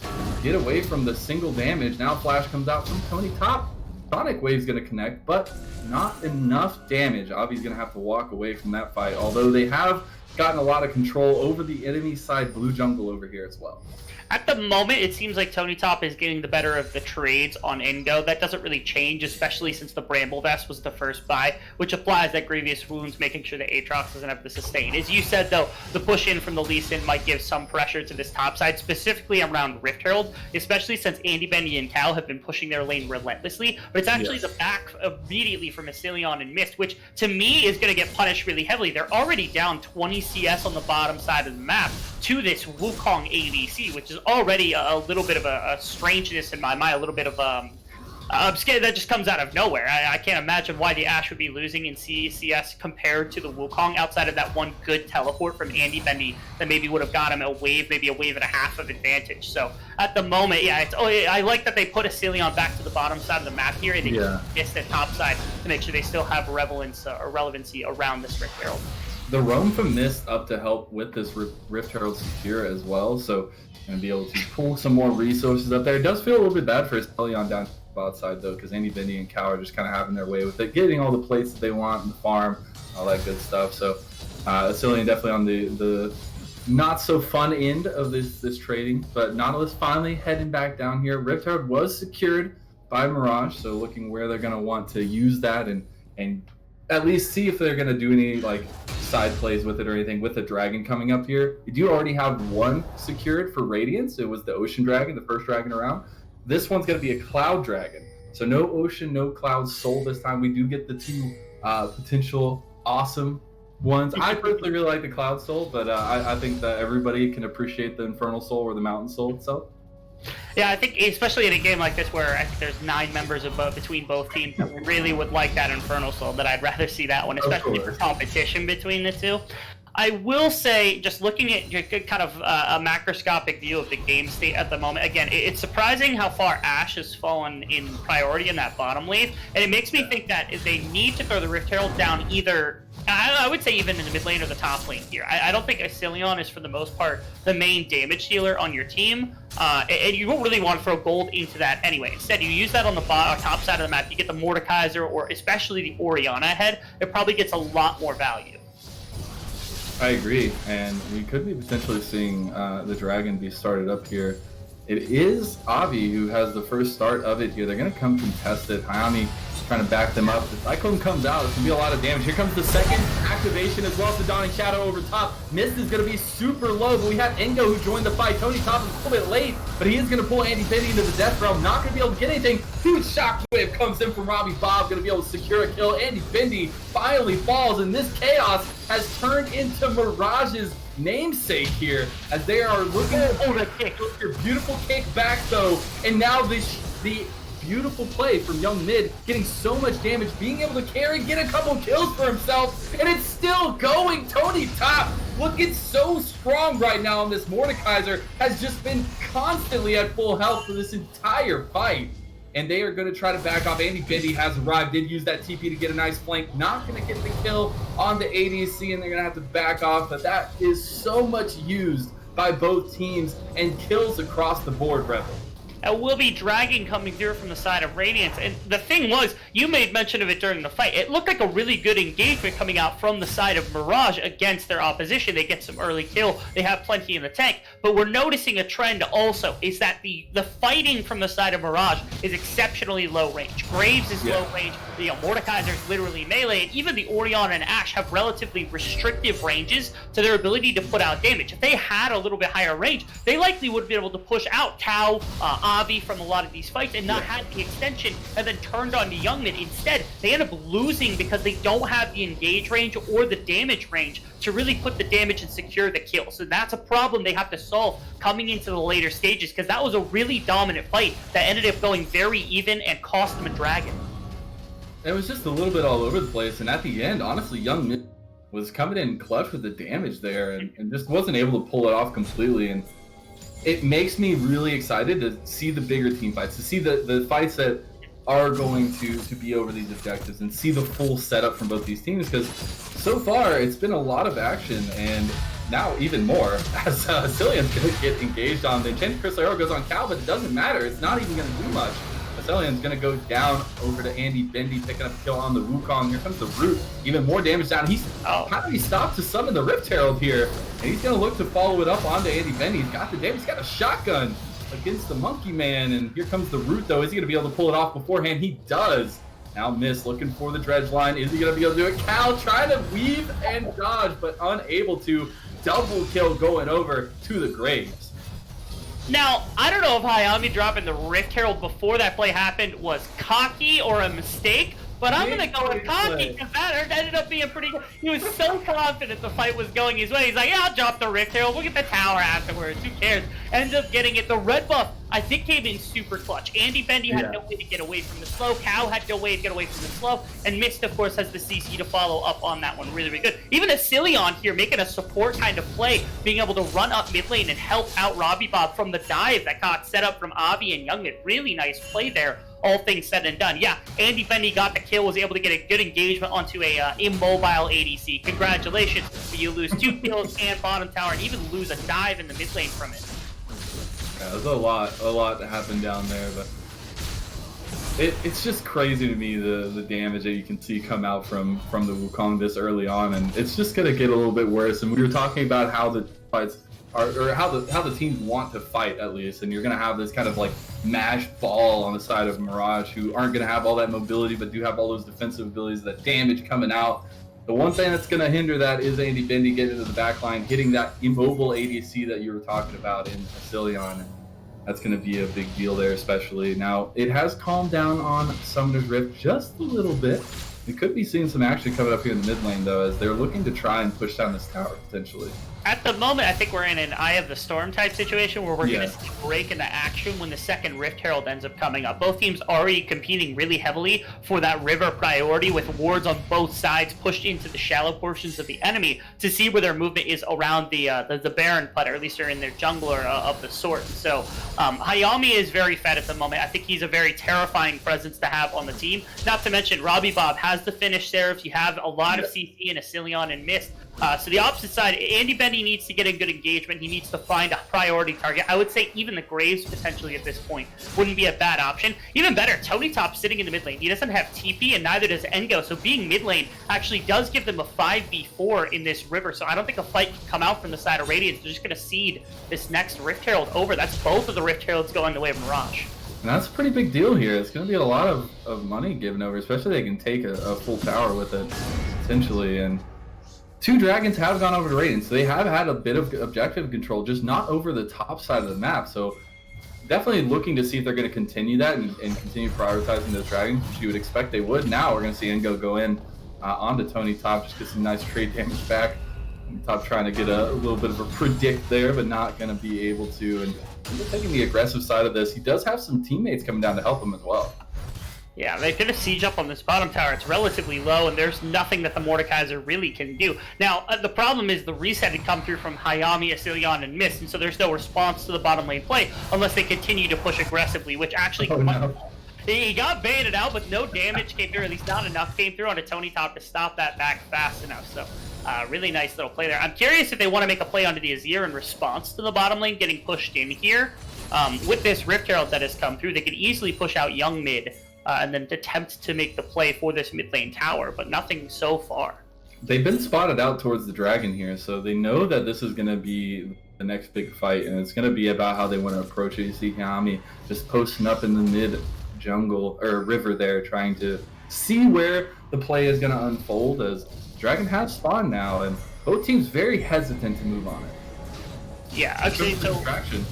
Speaker 2: Get away from the single damage. Now Flash comes out from Tony Top. Sonic Wave's going to connect, but not enough damage. Avi's going to have to walk away from that fight, although they have gotten a lot of control over the enemy side blue jungle over here as well.
Speaker 3: At the moment, it seems like Tony Top is getting the better of the trades on Engo. That doesn't really change, especially since the Bramble Vest was the first buy, which applies that Grievous Wounds, making sure that Aatrox doesn't have the sustain. As you said, though, the push in from the Lee Sin might give some pressure to this top side, specifically around Rift Herald, especially since Andy, Bendy, and Cal have been pushing their lane relentlessly. But it's actually the back immediately from Asilion and Mist, which to me is going to get punished really heavily. They're already down 20 CS on the bottom side of the map to this Wukong ADC, which is already a little bit of a strangeness in my mind, a little bit of that just comes out of nowhere. I can't imagine why the Ashe would be losing in CS compared to the Wukong outside of that one good teleport from Andy Bendy that maybe would have got him maybe a wave and a half of advantage. So at the moment, I like that they put Asilion back to the bottom side of the map here and they missed the top side to make sure they still have relevancy around this Rift Herald.
Speaker 2: The roam from Mist up to help with this Rift Herald secure as well, so going to be able to pull some more resources up there. It does feel a little bit bad for Asilion down to the bot side, though, because Andy, Bendy, and Cow are just kind of having their way with it, getting all the plates that they want in the farm, all that good stuff. So Asilion definitely on the not so fun end of this trading, but Nautilus finally heading back down here. Rift Herald was secured by Mirage, so looking where they're going to want to use that and at least see if they're going to do any like side plays with it or anything with the dragon coming up here. You do already have one secured for Radiance. It was the Ocean Dragon, the first dragon around. This one's going to be a Cloud Dragon. So no Ocean, no Cloud soul this time. We do get the two potential awesome ones. I personally really like the Cloud Soul, but I think that everybody can appreciate the Infernal Soul or the Mountain Soul itself.
Speaker 3: Yeah, I think especially in a game like this where I think there's 9 members between both teams that really would like that Infernal Soul, that I'd rather see that one, especially for competition between the two. I will say, just looking at kind of a macroscopic view of the game state at the moment, again, it's surprising how far Ashe has fallen in priority in that bottom lane, and it makes me think that they need to throw the Rift Herald down either, I would say even in the mid lane or the top lane here. I don't think Asilion is, for the most part, the main damage dealer on your team, and you don't really want to throw gold into that anyway. Instead, you use that on the top side of the map. You get the Mordekaiser, or especially the Orianna ahead. It probably gets a lot more value.
Speaker 2: I agree, and we could be potentially seeing the Dragon be started up here. It is Avi who has the first start of it here. They're going to come contest it. Hayami trying to back them up. If Cyclone comes out, it's going to be a lot of damage. Here comes the second activation as well as the Dawning Shadow over top. Mist is going to be super low, but we have Engo who joined the fight. Tony Top is a little bit late, but he is going to pull Andy Benny into the death realm. Not going to be able to get anything. Huge shockwave comes in from Robbie Bob, going to be able to secure a kill. Andy Bendy finally falls, and this chaos has turned into Mirage's namesake here, as they are looking for the kick. Your beautiful kick back though, and now the beautiful play from Young Mid, getting so much damage, being able to carry, get a couple kills for himself, and it's still going. Tony Top looking so strong right now, and this Mordekaiser has just been constantly at full health for this entire fight. And they are going to try to back off. Andy Bendy has arrived, did use that TP to get a nice flank. Not going to get the kill on the ADC, and they're going to have to back off. But that is so much used by both teams, and kills across the board, Rebel.
Speaker 3: Will be Dragon coming through from the side of Radiance. And the thing was, you made mention of it during the fight. It looked like a really good engagement coming out from the side of Mirage against their opposition. They get some early kill. They have plenty in the tank. But we're noticing a trend also, is that the fighting from the side of Mirage is exceptionally low range. Graves is low range. Mordekaiser is literally melee. And even the Orianna and Ashe have relatively restrictive ranges to their ability to put out damage. If they had a little bit higher range, they likely would have been able to push out Tau, Avi from a lot of these fights and not have the extension, and then turned on the Young Mid. Instead, they end up losing because they don't have the engage range or the damage range to really put the damage and secure the kill. So that's a problem they have to solve coming into the later stages, because that was a really dominant fight that ended up going very even and cost them a Dragon.
Speaker 2: It was just a little bit all over the place, and at the end, honestly, Young Mid was coming in clutch with the damage there, and just wasn't able to pull it off completely. And it makes me really excited to see the bigger team fights, to see the fights that are going to be over these objectives, and see the full setup from both these teams, because so far it's been a lot of action, and now even more, as Cillian's going to get engaged on the Enchanted Crystal Arrow goes on Cal, but it doesn't matter, it's not even going to do much. Cillian's going to go down over to Andy Bendy, picking up a kill on the Wukong. Here comes the Root, even more damage down. How did he stop to summon the Rift Herald here? And he's going to look to follow it up onto Andy Bendy. He's got the damage, he's got a shotgun against the Monkey Man, and here comes the Root though. Is he going to be able to pull it off beforehand? He does. Now Miss looking for the dredge line. Is he going to be able to do it? Cal trying to weave and dodge, but unable to. Double kill going over to the Graves.
Speaker 3: Now, I don't know if Hayami dropping the Rift Herald before that play happened was cocky or a mistake, but I'm going to go with cocky, because that ended up being pretty good. He was so confident the fight was going his way. He's like, yeah, I'll drop the Rift Herald. We'll get the tower afterwards. Who cares? Ended up getting it. The red buff, I think, came in super clutch. Andy Bendy had no way to get away from the slow. Cow had no way to get away from the slow. And Mist, of course, has the CC to follow up on that one really, really good. Even Asilion here making a support kind of play, being able to run up mid lane and help out Robbie Bob from the dive that got set up from Avi and Young Mid. Really nice play there, all things said and done. Yeah, Andy Bendy got the kill, was able to get a good engagement onto a immobile ADC. Congratulations, but you lose 2 kills and bottom tower, and even lose a dive in the mid lane from it.
Speaker 2: Yeah, there's a lot that happened down there, but it's just crazy to me, the damage that you can see come out from the Wukong this early on, and it's just gonna get a little bit worse. And we were talking about how the fights are, or how the teams want to fight at least, and you're gonna have this kind of like mashed ball on the side of Mirage, who aren't gonna have all that mobility, but do have all those defensive abilities, that damage coming out. The one thing that's going to hinder that is Andy Bendy getting into the backline, hitting that immobile ADC that you were talking about in Asilion. That's going to be a big deal there, especially. Now, it has calmed down on Summoner's Rift just a little bit. We could be seeing some action coming up here in the mid lane, though, as they're looking to try and push down this tower, potentially.
Speaker 3: At the moment, I think we're in an Eye of the Storm type situation where we're
Speaker 2: Yeah.
Speaker 3: going to see a break into action when the second Rift Herald ends up coming up. Both teams already competing really heavily for that river priority, with wards on both sides pushed into the shallow portions of the enemy to see where their movement is around the Baron putt, or at least they're in their jungler of the sort. So Hayami is very fed at the moment. I think he's a very terrifying presence to have on the team. Not to mention, Robbie Bob has the finished Seraphs. You have a lot of CC and Asilion and Mist. So the opposite side, Andy Bendy needs to get a good engagement. He needs to find a priority target. I would say even the Graves potentially at this point wouldn't be a bad option. Even better, Tony Top sitting in the mid lane. He doesn't have TP and neither does Engo. So being mid lane actually does give them a 5v4 in this river. So I don't think a fight can come out from the side of Radiance. They're just going to seed this next Rift Herald over. That's both of the Rift Heralds going the way of Mirage.
Speaker 2: And that's a pretty big deal here. It's going to be a lot of money given over, especially they can take a full tower with it, potentially. And 2 dragons have gone over to Radiance, so they have had a bit of objective control, just not over the top side of the map. So definitely looking to see if they're going to continue that and continue prioritizing those dragons, which you would expect they would. Now we're going to see Engo go in onto Tony Top, just get some nice trade damage back. Top trying to get a little bit of a predict there, but not going to be able to. And taking the aggressive side of this, he does have some teammates coming down to help him as well.
Speaker 3: Yeah, they did a siege up on this bottom tower. It's relatively low, and there's nothing that the Mordekaiser really can do. Now, the problem is the reset had come through from Hayami, Asilion, and Mist, and so there's no response to the bottom lane play unless they continue to push aggressively, which actually... He got baited out, but no damage came through, at least not enough came through onto Tony Top to stop that back fast enough. So, really nice little play there. I'm curious if they want to make a play onto the Azir in response to the bottom lane getting pushed in here. With this Rift Herald that has come through, they could easily push out Young Mid and then attempt to make the play for this mid lane tower, but nothing so far.
Speaker 2: They've been spotted out towards the dragon here, so they know that this is going to be the next big fight, and it's going to be about how they want to approach it. You see Hayami just posting up in the mid jungle or river there, trying to see where the play is going to unfold, as dragon has spawned now, and both teams very hesitant to move on it.
Speaker 3: Yeah, actually, so
Speaker 2: distraction.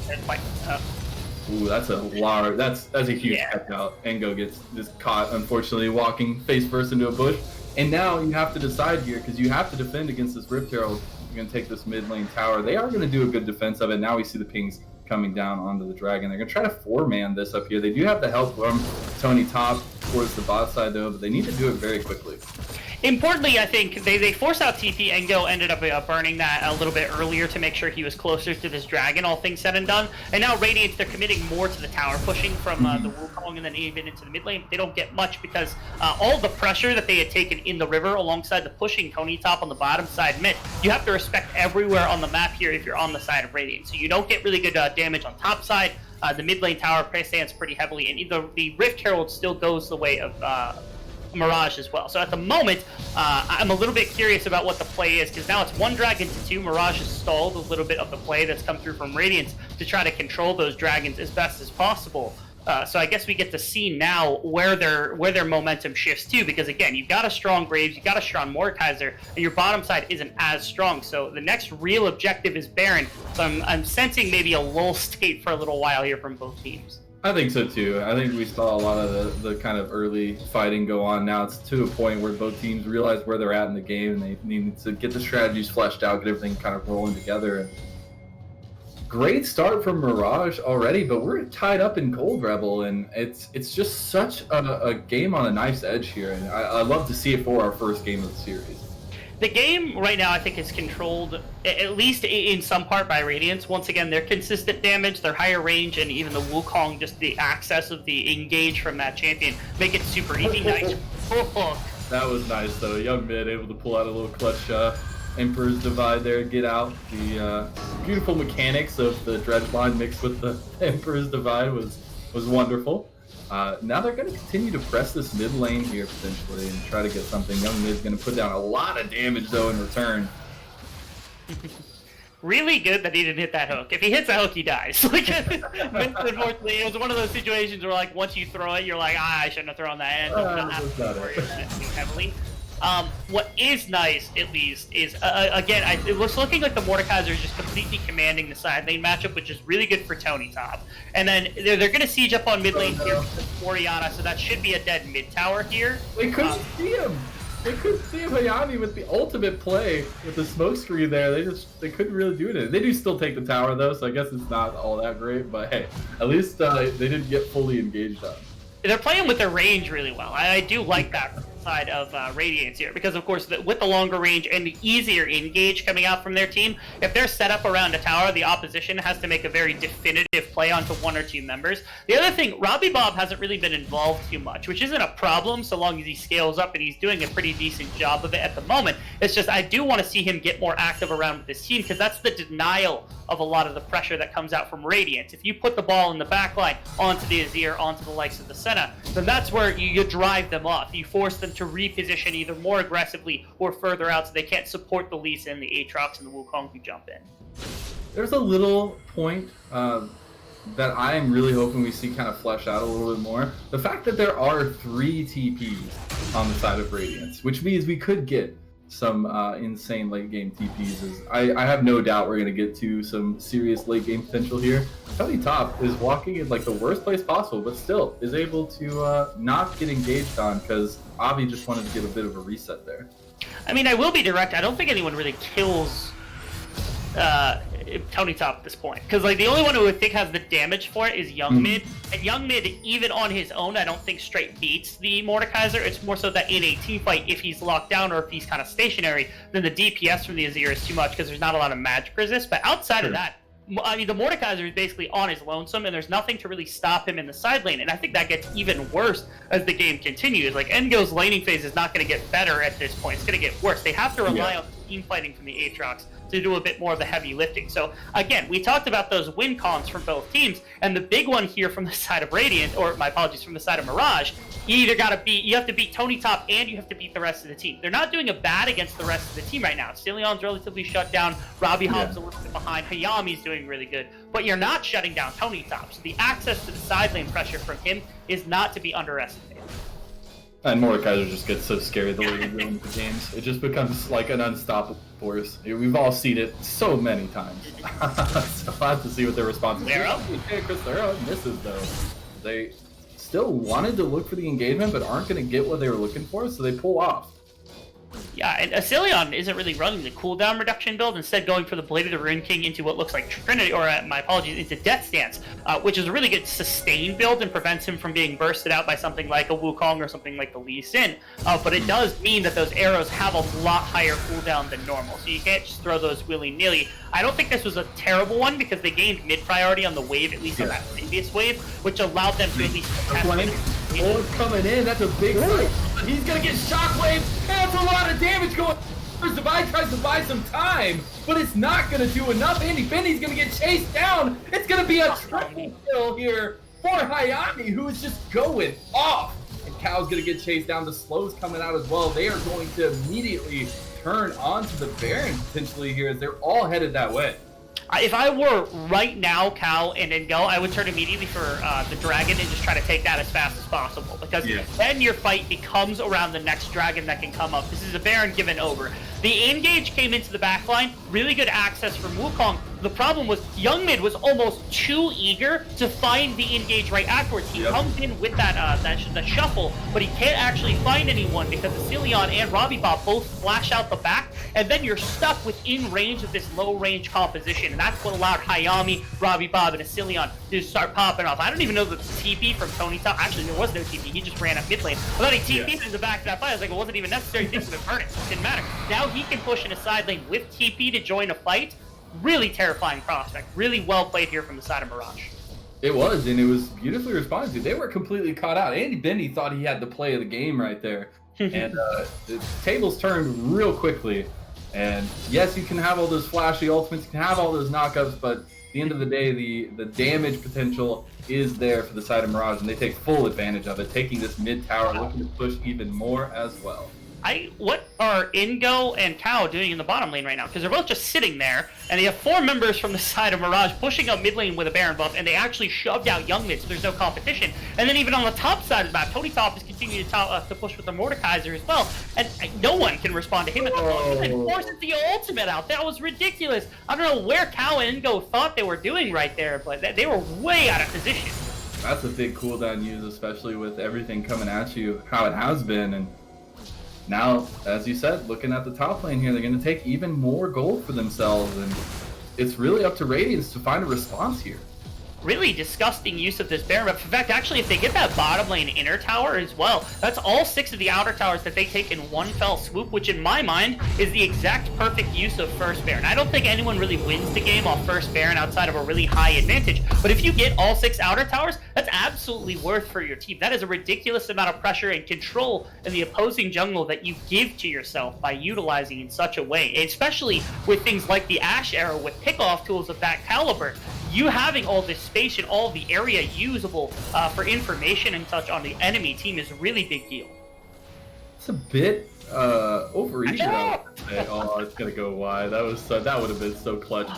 Speaker 2: Ooh, that's a large. That's a huge catch out. Engo gets just caught, unfortunately, walking face first into a bush. And now you have to decide here, because you have to defend against this Rift Herald. You're going to take this mid lane tower. They are going to do a good defense of it. Now we see the pings coming down onto the dragon. They're going to try to 4-man this up here. They do have the help from Tony Top towards the bot side, though, but they need to do it very quickly.
Speaker 3: Importantly, I think they forced out TP. Engo ended up burning that a little bit earlier to make sure he was closer to this dragon, all things said and done. And now Radiance, they're committing more to the tower, pushing from the Wukong and then even into the mid lane. They don't get much because all the pressure that they had taken in the river alongside the pushing Tony Top on the bottom side mid, you have to respect everywhere on the map here if you're on the side of Radiance. So you don't get really good damage on top side. The mid lane tower stands pretty heavily, and the Rift Herald still goes the way of Mirage as well. So at the moment, I'm a little bit curious about what the play is, because now it's 1 dragon to 2. Mirage has stalled a little bit of the play that's come through from Radiance to try to control those dragons as best as possible. So I guess we get to see now where their momentum shifts to, because again, you've got a strong Graves, you've got a strong Mordekaiser, and your bottom side isn't as strong. So the next real objective is Baron. So I'm sensing maybe a lull state for a little while here from both teams.
Speaker 2: I think so too. I think we saw a lot of the kind of early fighting go on. Now it's to a point where both teams realize where they're at in the game, and they need to get the strategies fleshed out, get everything kind of rolling together. And great start from Mirage already, but we're tied up in Cold Rebel, and it's just such a game on a knife's edge here. And I love to see it for our first game of the series.
Speaker 3: The game right now, I think, is controlled, at least in some part, by Radiance. Once again, their consistent damage, their higher range, and even the Wukong, just the access of the engage from that champion, make it super easy. Nice.
Speaker 2: That was nice, though. Young Mid able to pull out a little clutch Emperor's Divide there, get out. The beautiful mechanics of the Dredge line mixed with the Emperor's Divide was wonderful. Now they're going to continue to press this mid lane here potentially and try to get something. Young Mid's going to put down a lot of damage though in return.
Speaker 3: Really good that he didn't hit that hook. If he hits that hook, he dies. Like, unfortunately, it was one of those situations where, like, once you throw it, you're like, I shouldn't have thrown that. And
Speaker 2: Heavily.
Speaker 3: What is nice, at least, is, again, it looks looking like the Mordekaiser is just completely commanding the side lane matchup, which is really good for Tony Top. And then they're going to siege up on mid lane here with Oriana, so that should be a dead mid tower here.
Speaker 2: They couldn't see him. They couldn't see him. Hayami with the ultimate play with the smoke screen there. They couldn't really do it. They do still take the tower though, so I guess it's not all that great. But hey, at least they didn't get fully engaged on.
Speaker 3: They're playing with their range really well. I do like that side of Radiance here, because of course with the longer range and the easier engage coming out from their team, if they're set up around a tower, the opposition has to make a very definitive play onto one or two members. The other thing, Robbie Bob hasn't really been involved too much, which isn't a problem so long as he scales up, and he's doing a pretty decent job of it at the moment. It's just I do want to see him get more active around with his team, because that's the denial of a lot of the pressure that comes out from Radiance. If you put the ball in the backline onto the Azir, onto the likes of the Senna, then that's where you drive them off. You force them to reposition either more aggressively or further out, so they can't support the Lee Sin, the Aatrox, and the Wukong who jump in.
Speaker 2: There's a little point that I am really hoping we see kind of flesh out a little bit more. The fact that there are 3 TPs on the side of Radiance, which means we could get some insane late game TPs. I have no doubt we're going to get to some serious late game potential here. Tony Top is walking in like the worst place possible, but still is able to not get engaged on, because Avi just wanted to get a bit of a reset there.
Speaker 3: I mean, I will be direct. I don't think anyone really kills Tony Top at this point, because like the only one who I think has the damage for it is Young Mid, and Young Mid, even on his own, I don't think straight beats the Mordekaiser. It's more so that in a team fight, if he's locked down or if he's kind of stationary, then the DPS from the Azir is too much, because there's not a lot of magic resist. But outside of that, I mean, the Mordekaiser is basically on his lonesome, and there's nothing to really stop him in the side lane. And I think that gets even worse as the game continues. Like, Engil's laning phase is not going to get better at this point. It's going to get worse. They have to rely on team fighting from the Aatrox to do a bit more of the heavy lifting. So again, we talked about those win cons from both teams, and the big one here from the side of Radiant, or my apologies, from the side of Mirage, you have to beat Tony Top and you have to beat the rest of the team. They're not doing a bad against the rest of the team right now. Stillion's relatively shut down, Robbie Hobbs a little bit behind, Hayami's doing really good, but you're not shutting down Tony Top. So the access to the side lane pressure from him is not to be underestimated.
Speaker 2: And Mordekaiser just gets so scary the way he ruins the games. It just becomes like an unstoppable force. We've all seen it so many times. So I'll have to see what their response is. Chris Thera misses though. They still wanted to look for the engagement, but aren't going to get what they were looking for, so they pull off.
Speaker 3: Yeah, and Asilion isn't really running the cooldown reduction build, instead going for the Blade of the Rune King into what looks like Trinity, or my apologies, into Death Stance, which is a really good sustained build and prevents him from being bursted out by something like a Wukong or something like the Lee Sin. But it does mean that those arrows have a lot higher cooldown than normal, so you can't just throw those willy-nilly. I don't think this was a terrible one, because they gained mid-priority on the wave, at least on that previous wave, which allowed them to at least
Speaker 2: Old's coming in, that's a big fight. He's gonna get shockwave, and that's a lot of damage going. Divide tries to buy some time, but it's not gonna do enough. Andy Benny's gonna get chased down. It's gonna be a triple kill here for Hayami, who is just going off. And Cal's gonna get chased down. The slow's coming out as well. They are going to immediately turn onto the Baron potentially here, as they're all headed that way.
Speaker 3: If I were right now, Cal and Engel, I would turn immediately for the dragon and just try to take that as fast as possible, because then your fight becomes around the next dragon that can come up. This is a Baron given over. The engage came into the backline, really good access from Wukong. The problem was Young Mid was almost too eager to find the engage right afterwards. He comes in with the shuffle, but he can't actually find anyone, because Asilion and Robbie Bob both flash out the back, and then you're stuck within range of this low range composition, and that's what allowed Hayami, Robbie Bob, and Asilion to start popping off. I don't even know the TP from Tony Top. Actually, there was no TP. He just ran up mid lane. I thought he TP'd in the back of that fight. I was like, it wasn't even necessary. Things would have hurt it. Didn't matter. Now he can push in a side lane with TP to join a fight. Really terrifying prospect. Really well played here from the side of Mirage.
Speaker 2: It was, and it was beautifully responded to. They were completely caught out. Andy Benny thought he had the play of the game right there. And the tables turned real quickly. And yes, you can have all those flashy ultimates, you can have all those knockups, but at the end of the day, the damage potential is there for the side of Mirage, and they take full advantage of it, taking this mid tower, looking to push even more as well.
Speaker 3: what are Ingo and Kao doing in the bottom lane right now? Because they're both just sitting there, and they have 4 members from the side of Mirage pushing up mid lane with a Baron buff, and they actually shoved out Young Mid, so there's no competition. And then even on the top side of the map, Tony Top is continuing to push with the Mordekaiser as well, and no one can respond to him at the moment. He forces the ultimate out. That was ridiculous. I don't know where Kao and Ingo thought they were doing right there, but they were way out of position.
Speaker 2: That's a big cooldown use, especially with everything coming at you, how it has been. And now, as you said, looking at the top lane here, they're going to take even more gold for themselves. And it's really up to Radiance to find a response here.
Speaker 3: Really disgusting use of this Baron buff. In fact, actually, if they get that bottom lane inner tower as well, that's all 6 of the outer towers that they take in one fell swoop, which in my mind is the exact perfect use of first Baron. I don't think anyone really wins the game off first Baron outside of a really high advantage, but if you get all 6 outer towers, that's absolutely worth for your team. That is a ridiculous amount of pressure and control in the opposing jungle that you give to yourself by utilizing in such a way, especially with things like the Ashe era with pickoff tools of that caliber. You having all this space and all the area usable for information and such on the enemy team is a really big deal.
Speaker 2: It's a bit overeager, I would say. Oh, it's gonna go wide. That would have been so clutch.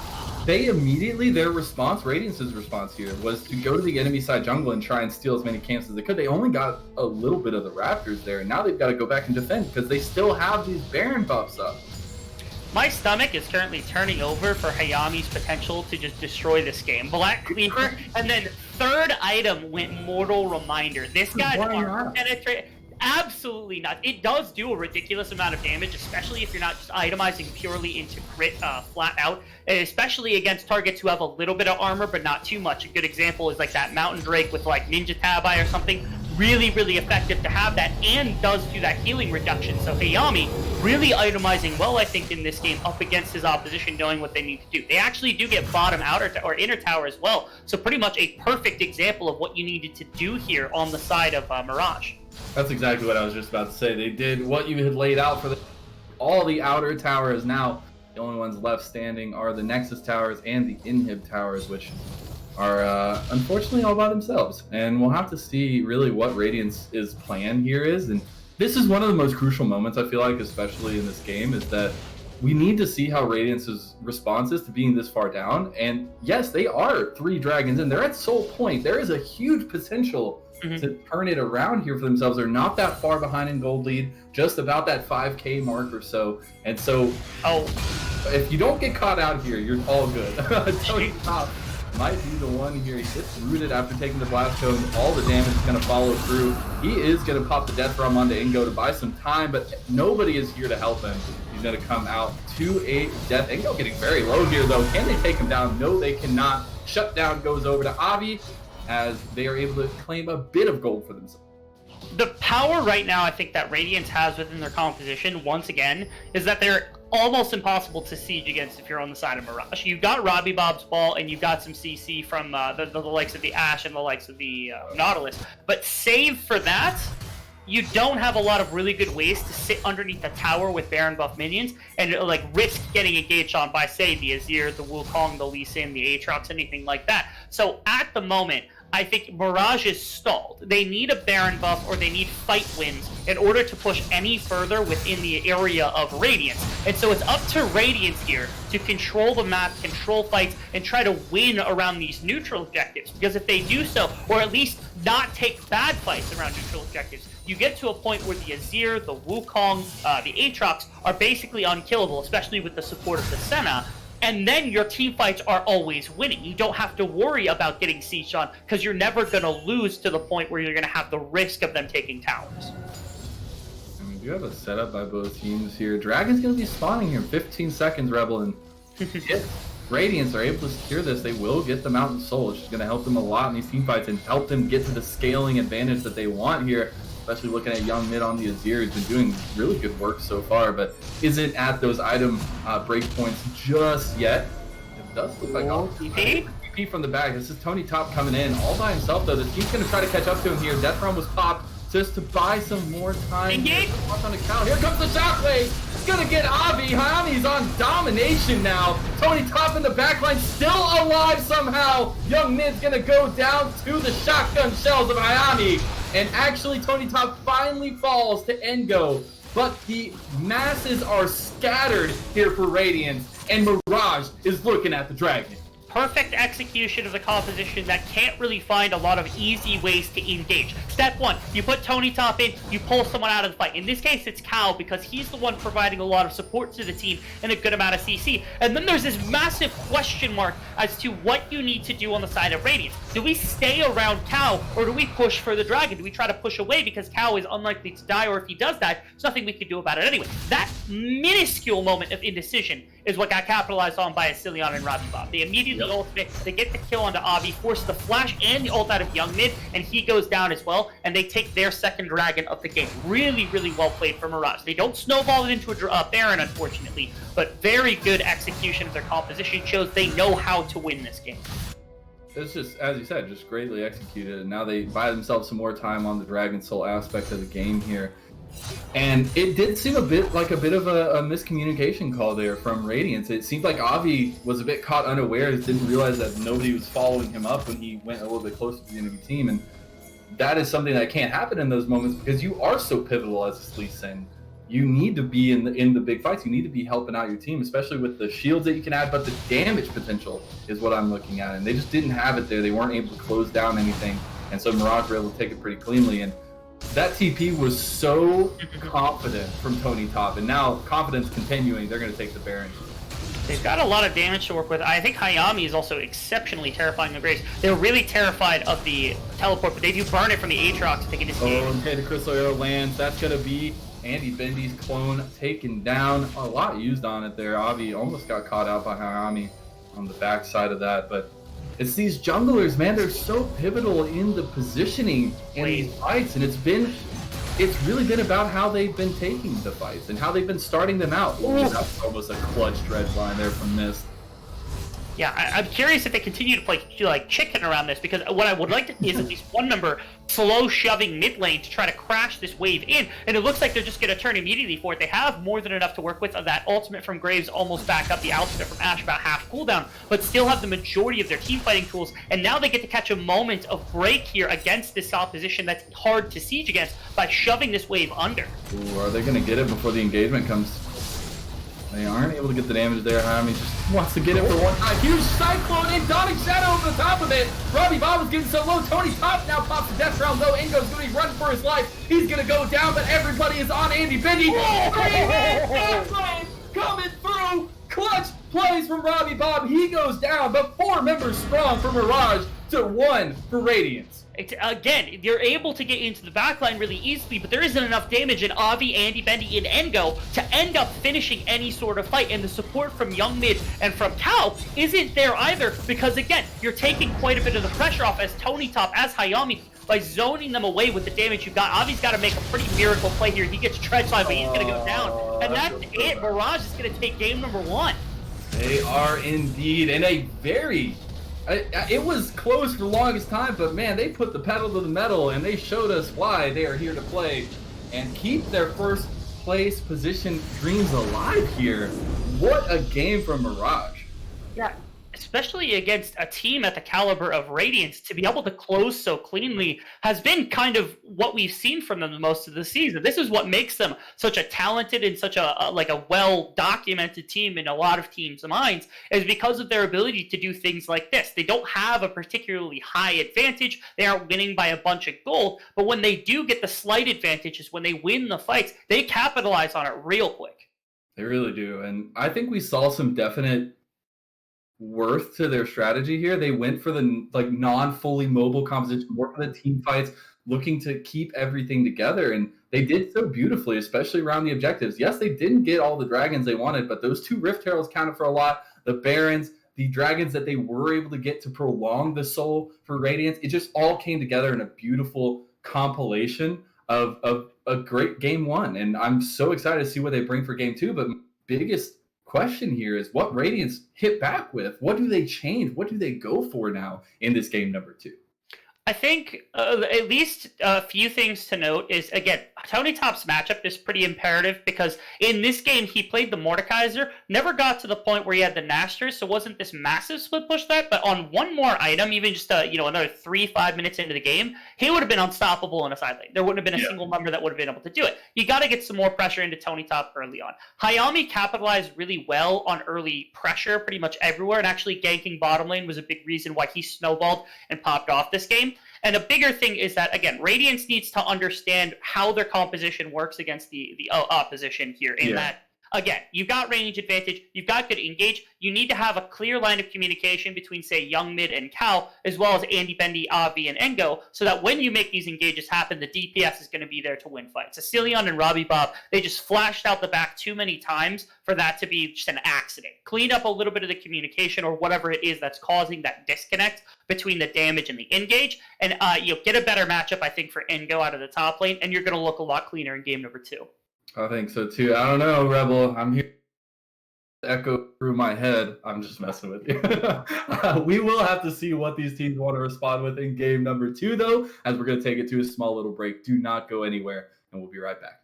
Speaker 2: They immediately, their response, Radiance's response here, was to go to the enemy side jungle and try and steal as many camps as they could. They only got a little bit of the Raptors there, and now they've got to go back and defend because they still have these Baron buffs up.
Speaker 3: My stomach is currently turning over for Hayami's potential to just destroy this game. Black Cleaver, and then third item went Mortal Reminder. This guy's penetrate. Absolutely not. It does do a ridiculous amount of damage, especially if you're not just itemizing purely into crit flat out, especially against targets who have a little bit of armor but not too much. A good example is like that Mountain Drake with like Ninja Tabi or something. Really, really effective to have that, and does do that healing reduction. So Hayami really itemizing well, I think, in this game up against his opposition, knowing what they need to do. They actually do get bottom outer or inner tower as well, so pretty much a perfect example of what you needed to do here on the side of Mirage.
Speaker 2: That's exactly what I was just about to say. They did what you had laid out for all the outer towers. Now the only ones left standing are the Nexus towers and the Inhib towers, which are unfortunately all by themselves. And we'll have to see really what Radiance's plan here is. And this is one of the most crucial moments, I feel like, especially in this game, is that we need to see how Radiance's response is to being this far down. And yes, they are 3 dragons in. They're at soul point. There is a huge potential to turn it around here for themselves. They're not that far behind in gold lead, just about that 5K mark or so. And so, if you don't get caught out here, you're all good. Tony Top might be the one here. He gets rooted after taking the blast cone. All the damage is going to follow through. He is going to pop the death rum onto Ingo to buy some time, but nobody is here to help him. He's going to come out to a death. Ingo getting very low here, though. Can they take him down? No, they cannot. Shutdown goes over to Avi as they are able to claim a bit of gold for themselves.
Speaker 3: The power right now, I think, that Radiance has within their composition, once again, is that they're almost impossible to siege against if you're on the side of Mirage. You've got Robbie Bob's Ball, and you've got some CC from the likes of the Ashe and the likes of the Nautilus. But save for that, you don't have a lot of really good ways to sit underneath the tower with Baron buff minions and like risk getting engaged on by, say, the Azir, the Wukong, the Lee Sin, the Aatrox, anything like that. So at the moment, I think Mirage is stalled. They need a Baron buff or they need fight wins in order to push any further within the area of Radiance. And so it's up to Radiance here to control the map, control fights, and try to win around these neutral objectives. Because if they do so, or at least not take bad fights around neutral objectives, you get to a point where the Azir, the Wukong, the Aatrox are basically unkillable, especially with the support of the Senna. And then your team fights are always winning. You don't have to worry about getting sieged on because you're never going to lose to the point where you're going to have the risk of them taking towers.
Speaker 2: And we do have a setup by both teams here. Dragon's going to be spawning here in 15 seconds, Rebel. And if Radiance are able to secure this, they will get the Mountain Soul, which is going to help them a lot in these team fights and help them get to the scaling advantage that they want here. Especially looking at Young Mid on the Azir, who's been doing really good work so far, but isn't at those item break points just yet. It does look like TP from the back. This is Tony Top coming in all by himself, though. The team's going to try to catch up to him here. Death Realm was popped just to buy some more time.
Speaker 3: Engage!
Speaker 2: On the cow. Here comes the shockwave. It's going to get Avi. Hayami's on domination now. Tony Top in the back line, still alive somehow. Young Mid's going to go down to the shotgun shells of Hayami. And actually, Tony Top finally falls to Engo. but the masses are scattered here for Radiance, and Mirage is looking at the Dragon.
Speaker 3: Perfect execution of the composition that can't really find a lot of easy ways to engage. Step one, you put Tony Top in, you pull someone out of the fight. In this case, it's Cal, because he's the one providing a lot of support to the team and a good amount of CC. And then there's this massive question mark as to what you need to do on the side of Radiance. Do we stay around Cal, or do we push for the Dragon? Do we try to push away because Cal is unlikely to die, or if he does that, there's nothing we can do about it anyway? That minuscule moment of indecision is what got capitalized on by Asilion and Robbie Bob. They immediately ultimate, they get the kill onto Avi, force the flash and the ult out of Young Mid, and he goes down as well, and they take their second Dragon of the game. Really, really well played for Mirage. They don't snowball it into a Baron, unfortunately, but very good execution of their composition shows they know how to win this game.
Speaker 2: It's just, as you said, just greatly executed, and now they buy themselves some more time on the Dragon Soul aspect of the game here. And it did seem a bit of a miscommunication call there from Radiance. It seemed like Avi was a bit caught unawares, didn't realize that nobody was following him up when he went a little bit closer to the enemy team. And that is something that can't happen in those moments because you are so pivotal as a Lee Sin. You need to be in the big fights. You need to be helping out your team, especially with the shields that you can add, but the damage potential is what I'm looking at. And they just didn't have it there. They weren't able to close down anything. And so Mirage were able to take it pretty cleanly. And that TP was so confident from Tony Top, and now confidence continuing. They're going to take the Baron.
Speaker 3: They've got a lot of damage to work with. I think Hayami is also exceptionally terrifying the Graves. They're really terrified of the teleport, but they do burn it from the Aatrox if they can escape.
Speaker 2: Oh, okay, the Crystal Arrow lands. That's going to be Andy Bendy's clone taken down. A lot used on it there. Avi almost got caught out by Hayami on the backside of that, but it's these junglers, man. They're so pivotal in the positioning in these fights, and it's really been about how they've been taking the fights and how they've been starting them out. That's almost a clutch dredge line there from Mist.
Speaker 3: Yeah, I'm curious if they continue to play like chicken around this, because what I would like to see is at least one member slow shoving mid lane to try to crash this wave in, and it looks like they're just going to turn immediately for it. They have more than enough to work with. That ultimate from Graves almost back up the ultimate from Ashe, about half cooldown, but still have the majority of their team fighting tools, and now they get to catch a moment of break here against this opposition that's hard to siege against by shoving this wave under.
Speaker 2: Ooh, are they going to get it before the engagement comes? They aren't able to get the damage there. Hayami just wants to get it for one time. Huge Cyclone and Dawning Shadow over the top of it. Robbie Bob was getting so low. Tony Top now pops the death round though. Ingo's going to be running for his life. He's going to go down, but everybody is on Andy Bendy. Coming through. Clutch plays from Robbie Bob. He goes down, but 4 members strong for Mirage to 1 for Radiance.
Speaker 3: Again, you're able to get into the backline really easily, but there isn't enough damage in Avi, Andy, Bendy, and Engo to end up finishing any sort of fight, and the support from Young Mid and from Cal isn't there either, because again, you're taking quite a bit of the pressure off as Tony Top, as Hayami, by zoning them away with the damage you've got. Avi's got to make a pretty miracle play here. He gets tread line, but he's going to go down, and that's it. Mirage is going to take game number 1.
Speaker 2: They are indeed in a very... It was close for the longest time, but man, they put the pedal to the metal and they showed us why they are here to play and keep their first place position dreams alive here. What a game from Mirage.
Speaker 3: Yeah, especially against a team at the caliber of Radiance, to be able to close so cleanly has been kind of what we've seen from them the most of the season. This is what makes them such a talented and such a well-documented team in a lot of teams' minds, is because of their ability to do things like this. They don't have a particularly high advantage. They aren't winning by a bunch of gold, but when they do get the slight advantages, when they win the fights, they capitalize on it real quick.
Speaker 2: They really do, and I think we saw some definite worth to their strategy here. They went for the non-fully mobile composition, more for the team fights, looking to keep everything together, and they did so beautifully, especially around the objectives. Yes, they didn't get all the dragons they wanted, but those 2 Rift Heralds counted for a lot. The Barons, the dragons that they were able to get to prolong the soul for Radiance, it just all came together in a beautiful compilation of a great game 1, and I'm so excited to see what they bring for game 2. But biggest question here is what Radiance hit back with. What do they change? What do they go for now in this game number 2?
Speaker 3: I think at least a few things to note is, again, Tony Top's matchup is pretty imperative because in this game he played the Mordekaiser, never got to the point where he had the Nasters, so it wasn't this massive split push threat, but on one more item, even just another 3-5 minutes into the game, he would have been unstoppable in a side lane. There wouldn't have been a single member that would have been able to do it. You got to get some more pressure into Tony Top early on. Hayami capitalized really well on early pressure pretty much everywhere, and actually ganking bottom lane was a big reason why he snowballed and popped off this game. And a bigger thing is that, again, Radiance needs to understand how their composition works against the opposition here. In that, again, you've got range advantage, you've got good engage. You need to have a clear line of communication between, say, Young, Mid, and Cal, as well as Andy, Bendy, Avi, and Engo, so that when you make these engages happen, the DPS is going to be there to win fights. Cecilion and Robbie Bob, they just flashed out the back too many times for that to be just an accident. Clean up a little bit of the communication or whatever it is that's causing that disconnect between the damage and the engage, and you'll get a better matchup, I think, for Engo out of the top lane, and you're going to look a lot cleaner in game number 2.
Speaker 2: I think so too. I don't know, Rebel. I'm here to echo through my head. I'm just messing with you. We will have to see what these teams want to respond with in game number 2, though, as we're going to take it to a small little break. Do not go anywhere, and we'll be right back.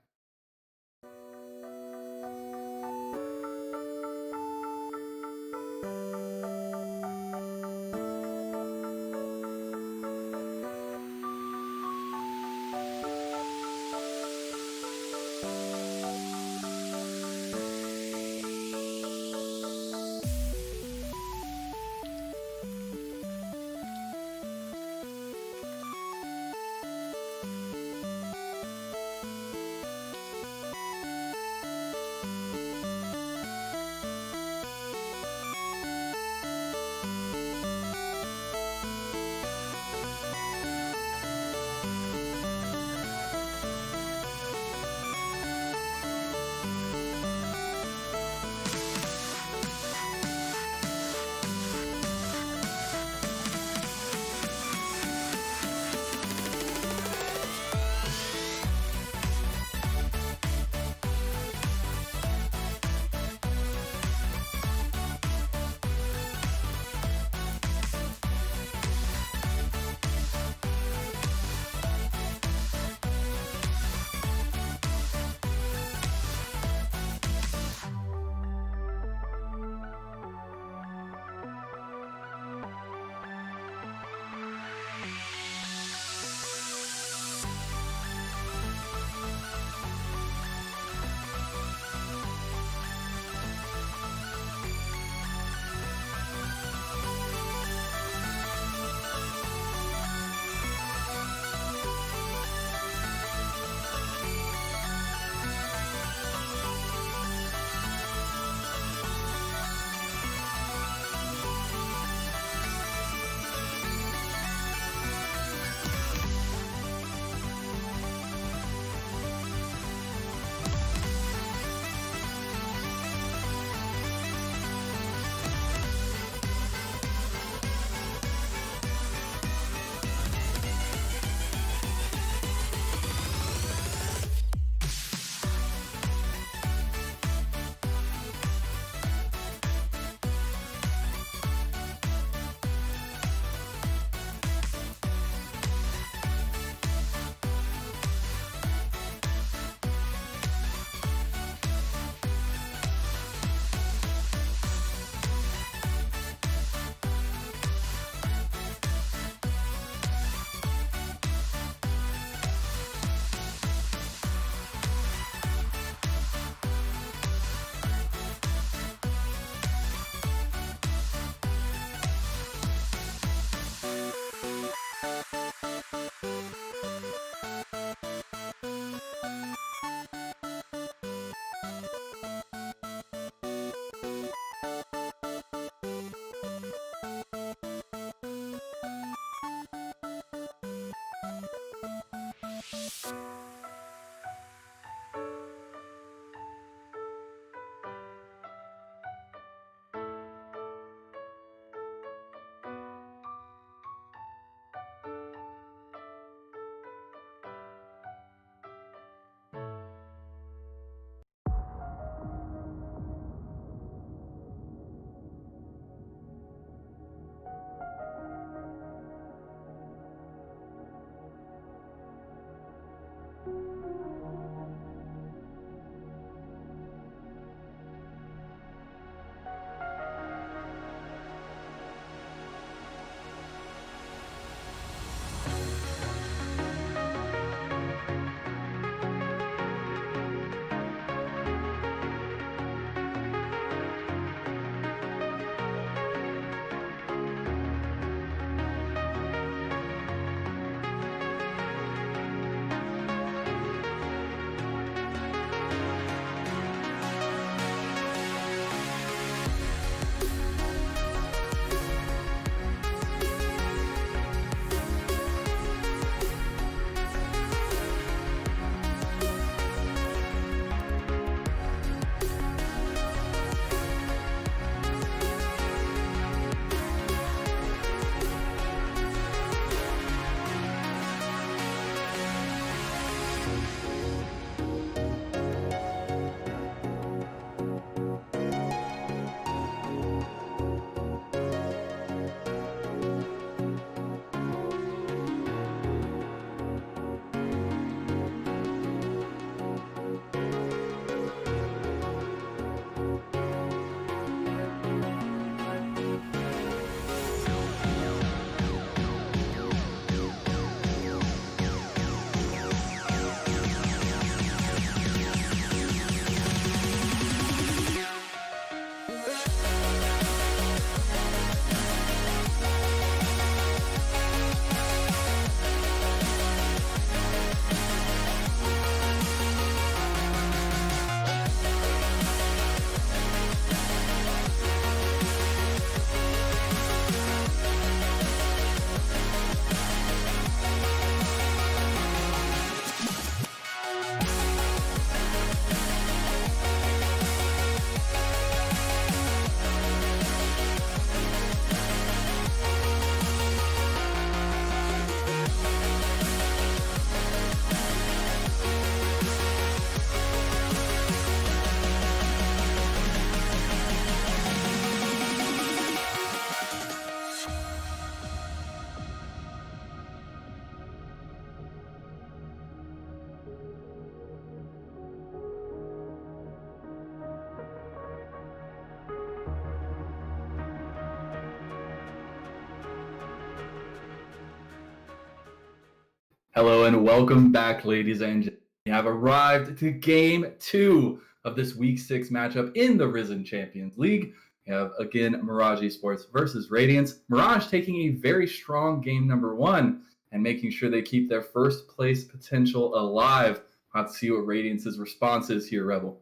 Speaker 2: Hello and welcome back, ladies and gentlemen. We have arrived to Game 2 of this Week 6 matchup in the Risen Champions League. We have, again, Mirage Esports versus Radiance. Mirage taking a very strong game number 1 and making sure they keep their first place potential alive. Let's see what Radiance's response is here, Rebel.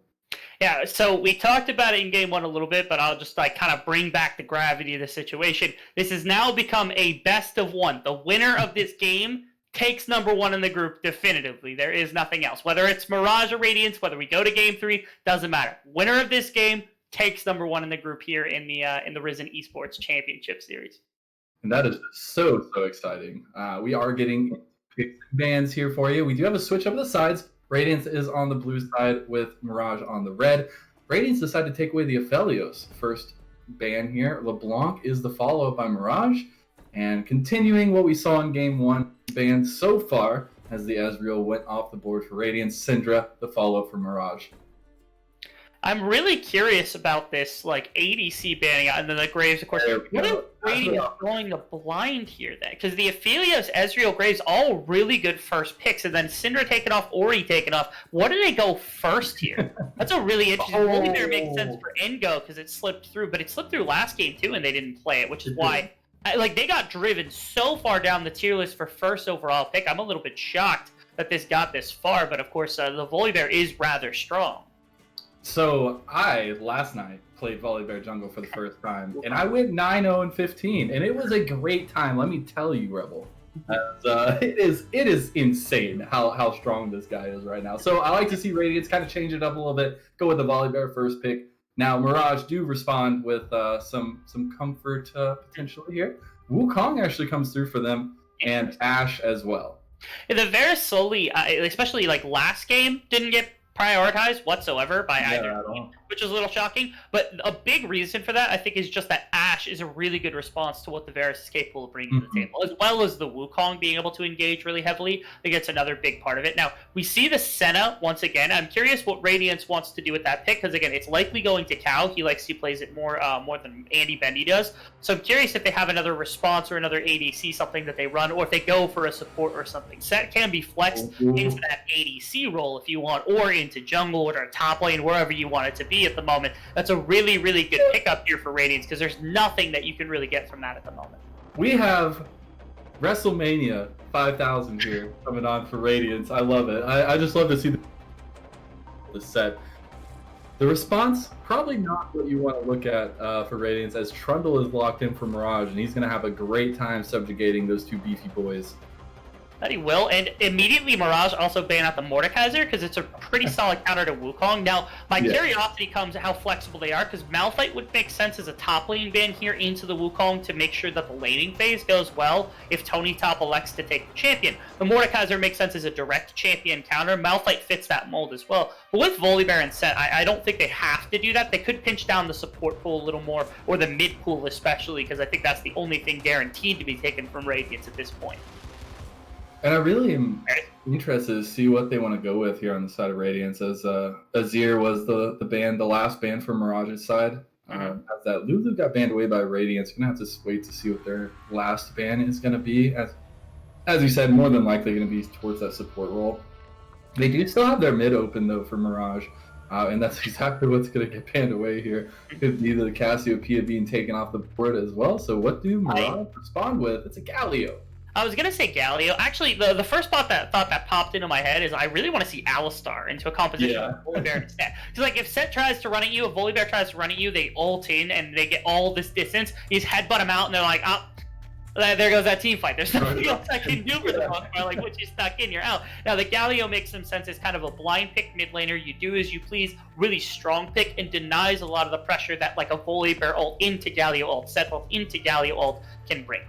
Speaker 3: Yeah, so we talked about it in game 1 a little bit, but I'll just kind of bring back the gravity of the situation. This has now become a best of 1. The winner of this game takes number 1 in the group definitively. There is nothing else. Whether it's Mirage or Radiance, whether we go to game 3, doesn't matter. Winner of this game takes number 1 in the group here in the Risen Esports Championship Series.
Speaker 2: And that is so exciting. We are getting bands here for you. We do have a switch up the sides. Radiance is on the blue side with Mirage on the red. Radiance decided to take away the Aphelios. First ban here. LeBlanc is the follow-up by Mirage. And continuing what we saw in game 1, banned so far as the Ezreal went off the board for Radiance. Syndra, the follow-up for Mirage.
Speaker 3: I'm really curious about this ADC banning and then the Graves, of course. What is Radiance going the blind here then? Because the Aphelios, Ezreal, Graves, all really good first picks, and then Syndra taken off, Ori taken off. What do they go first here? That's a really interesting. Really, there makes sense for Engo because it slipped through, but it slipped through last game too, and they didn't play it, which is why. They got driven so far down the tier list for first overall pick. I'm a little bit shocked that this got this far, but of course, the Volibear is rather strong.
Speaker 2: So I, last night, played Volibear Jungle for the first time, and I went 9-0-15, and it was a great time, let me tell you, Rebel. It is insane how strong this guy is right now. So I like to see Radiance kind of change it up a little bit, go with the Volibear first pick. Now, Mirage do respond with some comfort potentially here. Wukong actually comes through for them, and Ashe as well.
Speaker 3: The Varus slowly, especially last game, didn't get prioritized whatsoever by either team, which is a little shocking. But a big reason for that, I think, is just that Ashe is a really good response to what the Varus is capable of bringing to the table, as well as the Wukong being able to engage really heavily. I think it's another big part of it. Now, we see the Senna once again. I'm curious what Radiance wants to do with that pick, because again, it's likely going to Cal. He plays it more than Andy Bendy does. So I'm curious if they have another response or another ADC, something that they run, or if they go for a support or something. Set can be flexed into that ADC role if you want, or into jungle or top lane, wherever you want it to be at the moment. That's a really good pickup here for Radiance, because there's nothing that you can really get from that at the moment.
Speaker 2: We have WrestleMania 5000 here coming on for Radiance. I love it. I just love to see the set. The response, probably not what you want to look at for Radiance, as Trundle is locked in for Mirage, and he's going to have a great time subjugating those two beefy boys.
Speaker 3: That he will, and immediately Mirage also ban out the Mordekaiser, because it's a pretty solid counter to Wukong. Now, my curiosity comes how flexible they are, because Malphite would make sense as a top lane ban here into the Wukong to make sure that the laning phase goes well if Tony Top elects to take the champion. The Mordekaiser makes sense as a direct champion counter. Malphite fits that mold as well. But with Volibear and Set, I don't think they have to do that. They could pinch down the support pool a little more, or the mid pool especially, because I think that's the only thing guaranteed to be taken from Radiance at this point.
Speaker 2: And I really am interested to see what they want to go with here on the side of Radiance, as Azir was the last ban from Mirage's side. As that Lulu got banned away by Radiance, you're going to have to wait to see what their last ban is going to be. As you said, more than likely going to be towards that support role. They do still have their mid open, though, for Mirage. And that's exactly what's going to get banned away here. Could be the Cassiopeia being taken off the board as well. So what do Mirage respond with? It's a Galio.
Speaker 3: I was going to say Galio. Actually, the first thought that popped into my head is I really want to see Alistar into a composition of Volibear instead. Because if Set tries to run at you, if Volibear tries to run at you, they ult in and they get all this distance. You just headbutt them out and they're like, there goes that team fight. There's nothing else I can do for the most part. Once you're stuck in, you're out. Now, the Galio makes some sense as kind of a blind pick mid laner. You do as you please, really strong pick, and denies a lot of the pressure that a Volibear ult into Galio ult, Set ult into Galio ult can bring.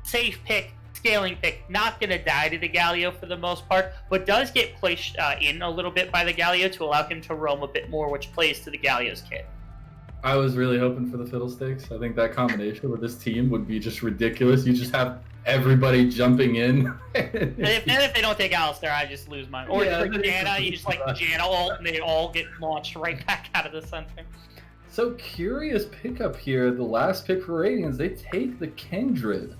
Speaker 3: Safe pick, scaling pick, not going to die to the Galio for the most part, but does get placed in a little bit by the Galio to allow him to roam a bit more, which plays to the Galio's kit.
Speaker 2: I was really hoping for the Fiddlesticks. I think that combination with this team would be just ridiculous. You just have everybody jumping in.
Speaker 3: and if they don't take Alistar, I just lose my... Or for Janna, you just Janna ult, and they all get launched right back out of the center.
Speaker 2: So curious pickup here. The last pick for Radiance, they take the Kindred.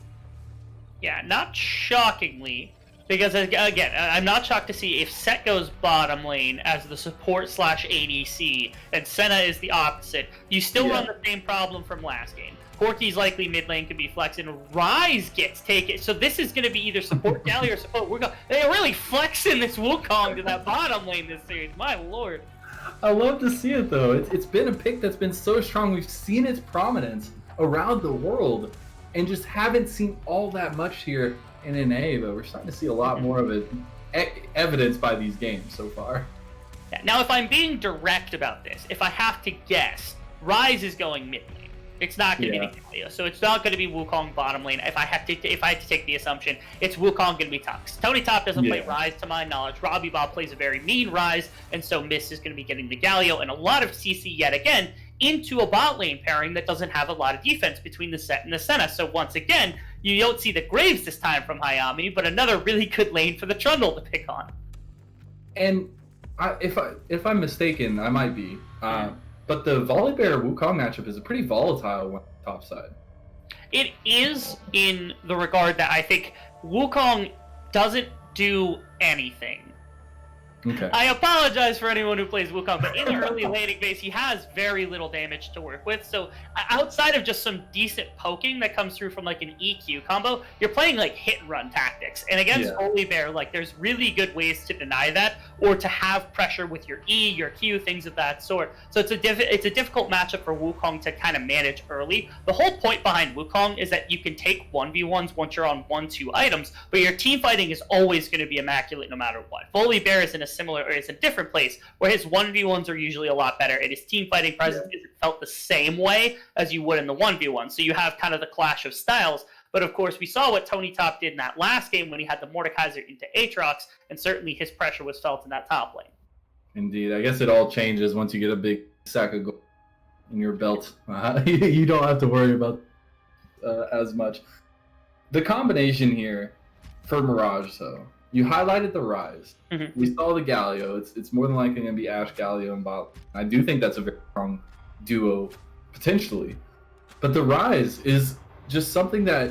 Speaker 3: Yeah, not shockingly, Because again, I'm not shocked to see if Set goes bottom lane as the support / ADC, and Senna is the opposite. You still run the same problem from last game. Corki's likely mid lane could be flexed, and Ryze gets taken. So this is going to be either support Galio or support Wukong. They're really flexing this Wukong to that bottom lane this series. My lord.
Speaker 2: I love to see it though. It's been a pick that's been so strong. We've seen its prominence around the world, and just haven't seen all that much here in NA. But we're starting to see a lot more of it, evidenced by these games so far.
Speaker 3: Yeah, now, if I'm being direct about this, if I have to guess, Ryze is going mid lane. It's not going to be Galio, so it's not going to be Wukong bottom lane. If I had to take the assumption, it's Wukong going to be top. Tony Top doesn't play Ryze, to my knowledge. Robbie Bob plays a very mean Ryze, and so Miss is going to be getting the Galio, and a lot of CC yet again into a bot lane pairing that doesn't have a lot of defense between the Set and the Senna. So once again, you don't see the Graves this time from Hayami, but another really good lane for the Trundle to pick on.
Speaker 2: And if I'm mistaken, I might be. But the Volibear Wukong matchup is a pretty volatile one top side.
Speaker 3: It is, in the regard that I think Wukong doesn't do anything.
Speaker 2: Okay.
Speaker 3: I apologize for anyone who plays Wukong, but in the early laning phase, he has very little damage to work with. So outside of just some decent poking that comes through from like an EQ combo, you're playing like hit and run tactics. And against Volibear, like there's really good ways to deny that, or to have pressure with your E, your Q, things of that sort. So it's a difficult matchup for Wukong to kind of manage early. The whole point behind Wukong is that you can take 1v1s once you're on 1-2 items, but your team fighting is always going to be immaculate no matter what. Volibear is in a similar, or it's a different place where his 1v1s are usually a lot better, and his team fighting presence isn't felt the same way as you would in the 1v1. So you have kind of the clash of styles. But of course, we saw what Tony Top did in that last game when he had the Mordekaiser into Aatrox, and certainly his pressure was felt in that top lane.
Speaker 2: Indeed. I guess it all changes once you get a big sack of gold in your belt. You don't have to worry about as much. The combination here for Mirage, though, you highlighted the Ryze.
Speaker 3: Mm-hmm.
Speaker 2: We saw the Galio. It's more than likely going to be Ashe, Galio, and bot. I do think that's a very strong duo, potentially. But the Ryze is just something that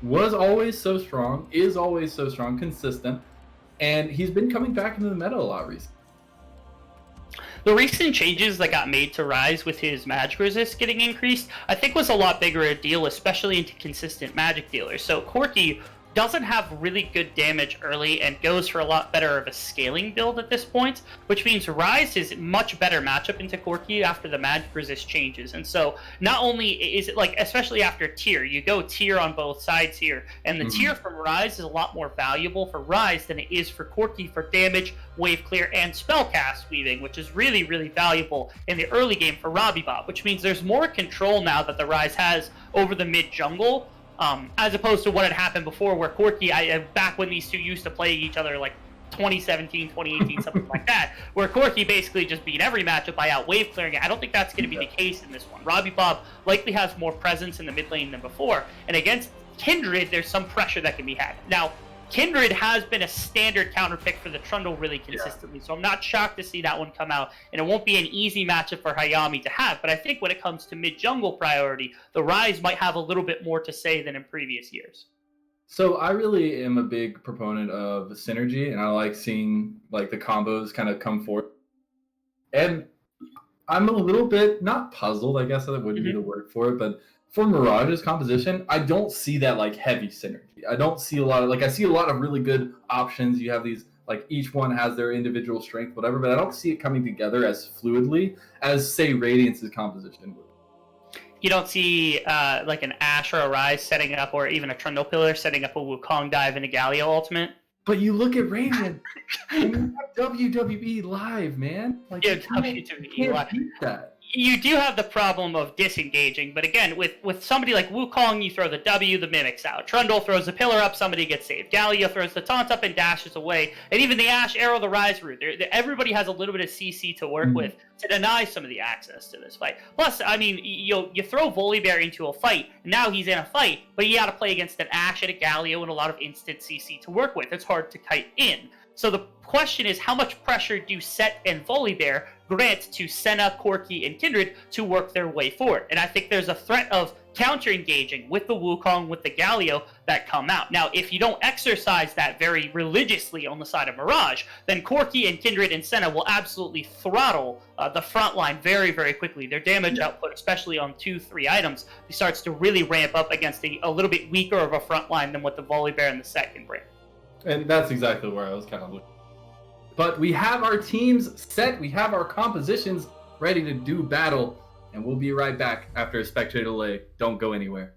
Speaker 2: was always so strong, is always so strong, consistent, and he's been coming back into the meta a lot recently.
Speaker 3: The recent changes that got made to Ryze with his magic resist getting increased, I think was a lot bigger a deal, especially into consistent magic dealers. So Corki doesn't have really good damage early and goes for a lot better of a scaling build at this point, which means Ryze is much better matchup into Corki after the magic resist changes. And so not only is it like, especially after tier, you go tier on both sides here, and the tier from Ryze is a lot more valuable for Ryze than it is for Corki for damage, wave clear, and spellcast weaving, which is really, really valuable in the early game for Robbie Bob, which means there's more control now that the Ryze has over the mid jungle, as opposed to what had happened before, where Corki, back when these two used to play each other, like 2017, 2018, something like that, where Corki basically just beat every matchup by out wave clearing it. I don't think that's going to be the case in this one. Robbie Bob likely has more presence in the mid lane than before, and against Kindred, there's some pressure that can be had. Now, Kindred has been a standard counter pick for the Trundle really consistently, so I'm not shocked to see that one come out, and it won't be an easy matchup for Hayami to have, but I think when it comes to mid-jungle priority, the Ryze might have a little bit more to say than in previous years.
Speaker 2: So I really am a big proponent of synergy, and I like seeing like the combos kind of come forth. And I'm a little bit, not puzzled, I guess that wouldn't be the word for it, but for Mirage's composition, I don't see that like heavy synergy. I don't see a lot of, like, I see a lot of really good options. You have these, like, each one has their individual strength, whatever, but I don't see it coming together as fluidly as, say, Radiance's composition would.
Speaker 3: You don't see like an Ashe or a Ryze setting up, or even a Trundle Pillar setting up a Wukong dive in a Galio ultimate?
Speaker 2: But you look at Radiant, and you have WWE Live, man. Like,
Speaker 3: Yeah,
Speaker 2: you can't
Speaker 3: Live.
Speaker 2: beat that.
Speaker 3: You do have the problem of disengaging, but again, with somebody like Wukong, you throw the W, the mimics out. Trundle throws the pillar up, somebody gets saved. Galio throws the taunt up and dashes away. And even the Ashe, Arrow, the Ryze route, everybody has a little bit of CC to work with to deny some of the access to this fight. Plus, I mean, you throw Volibear into a fight, and now he's in a fight, but you got to play against an Ashe and a Galio and a lot of instant CC to work with. It's hard to kite in. So the question is, how much pressure do Set and Volibear grant to Senna, Corki, and Kindred to work their way forward? And I think there's a threat of counter-engaging with the Wukong, with the Galio that come out. Now, if you don't exercise that very religiously on the side of Mirage, then Corki and Kindred and Senna will absolutely throttle the front line very, very quickly. Their damage output, especially on 2-3 items, starts to really ramp up against a little bit weaker of a front line than what the Volibear and the Set can bring.
Speaker 2: And that's exactly where I was kind of looking. But we have our teams set, we have our compositions ready to do battle, and we'll be right back after a spectator delay. Don't go anywhere.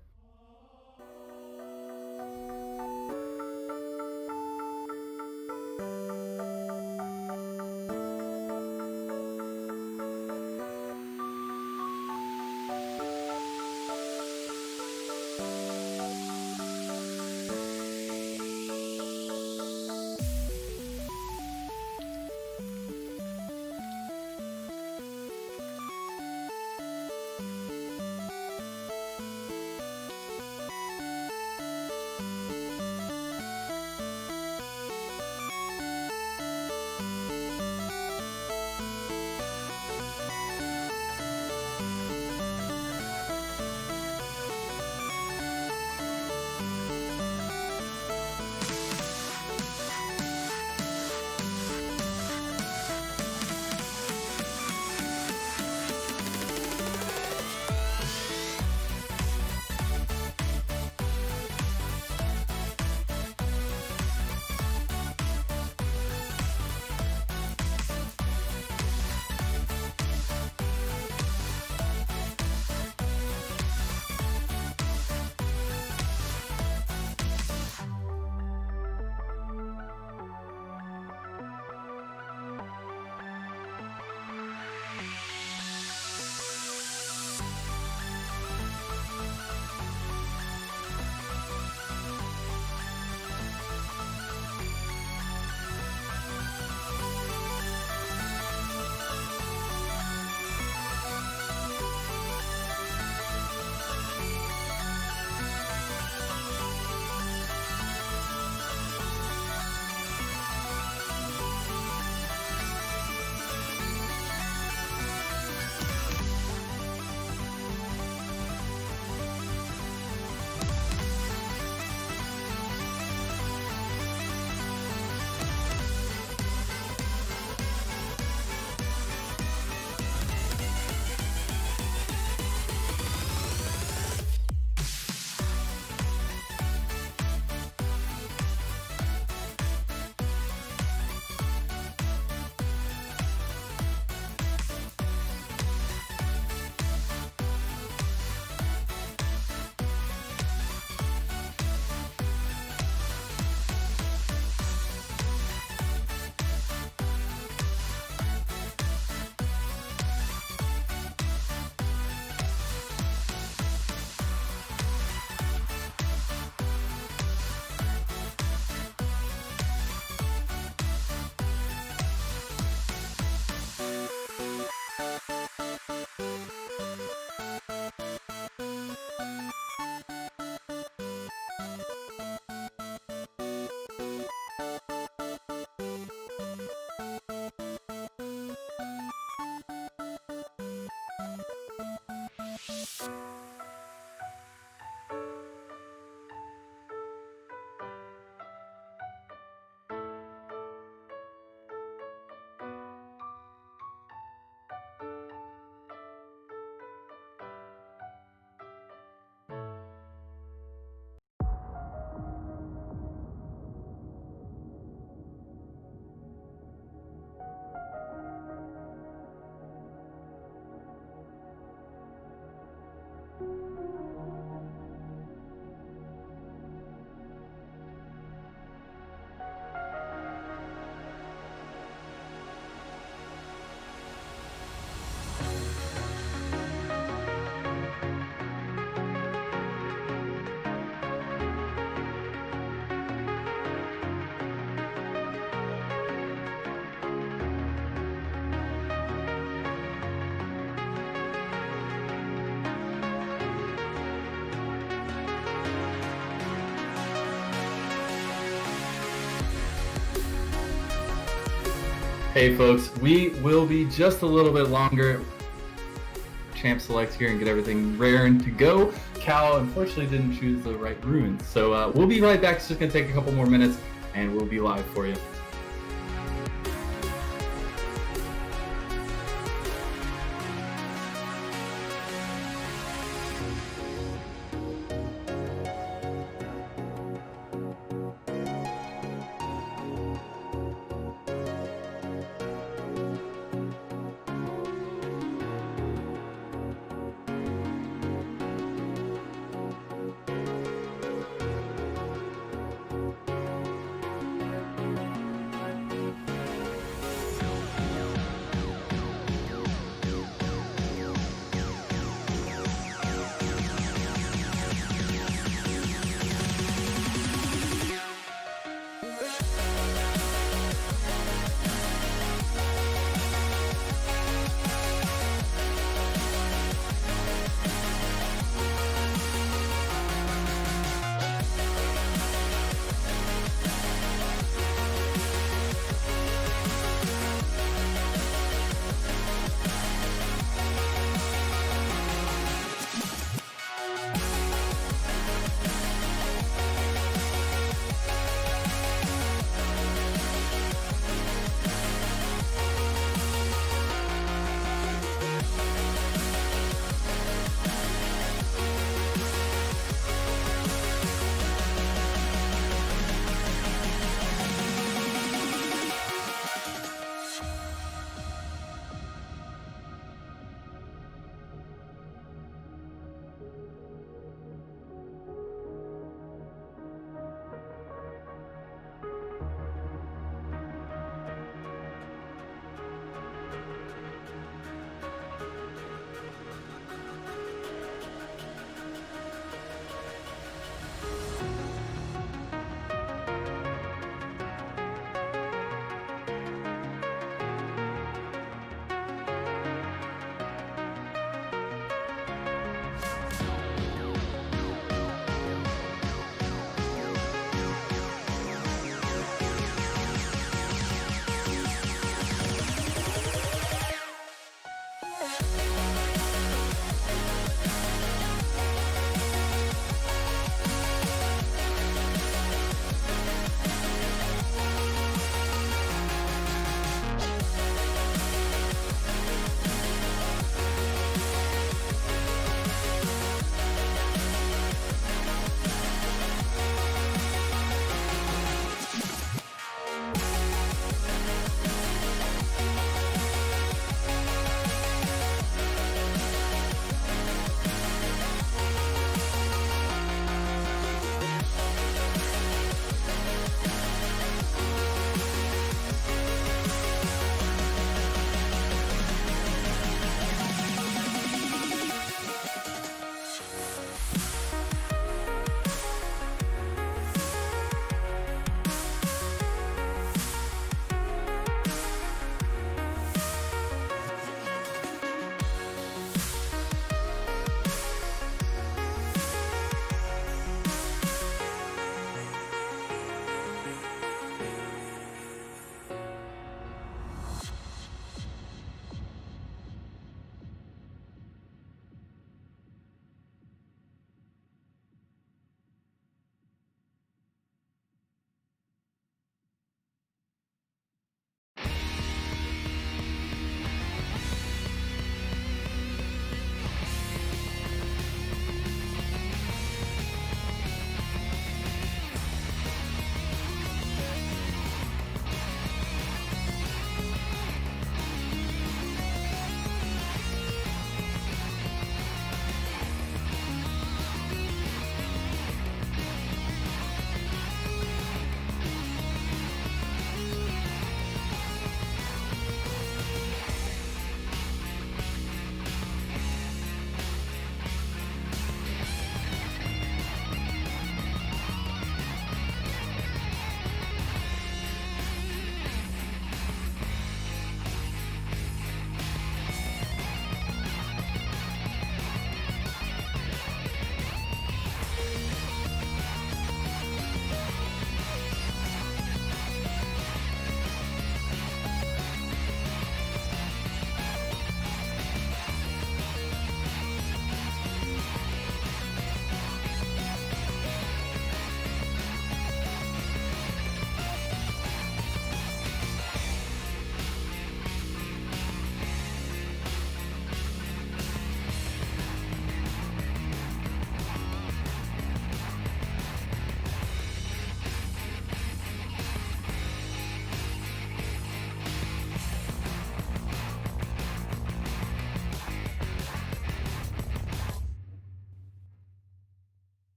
Speaker 2: Hey folks, we will be just a little bit longer. Champ select here and get everything raring to go. Cal unfortunately didn't choose the right runes. So we'll be right back. It's just going to take a couple more minutes and we'll be live for you.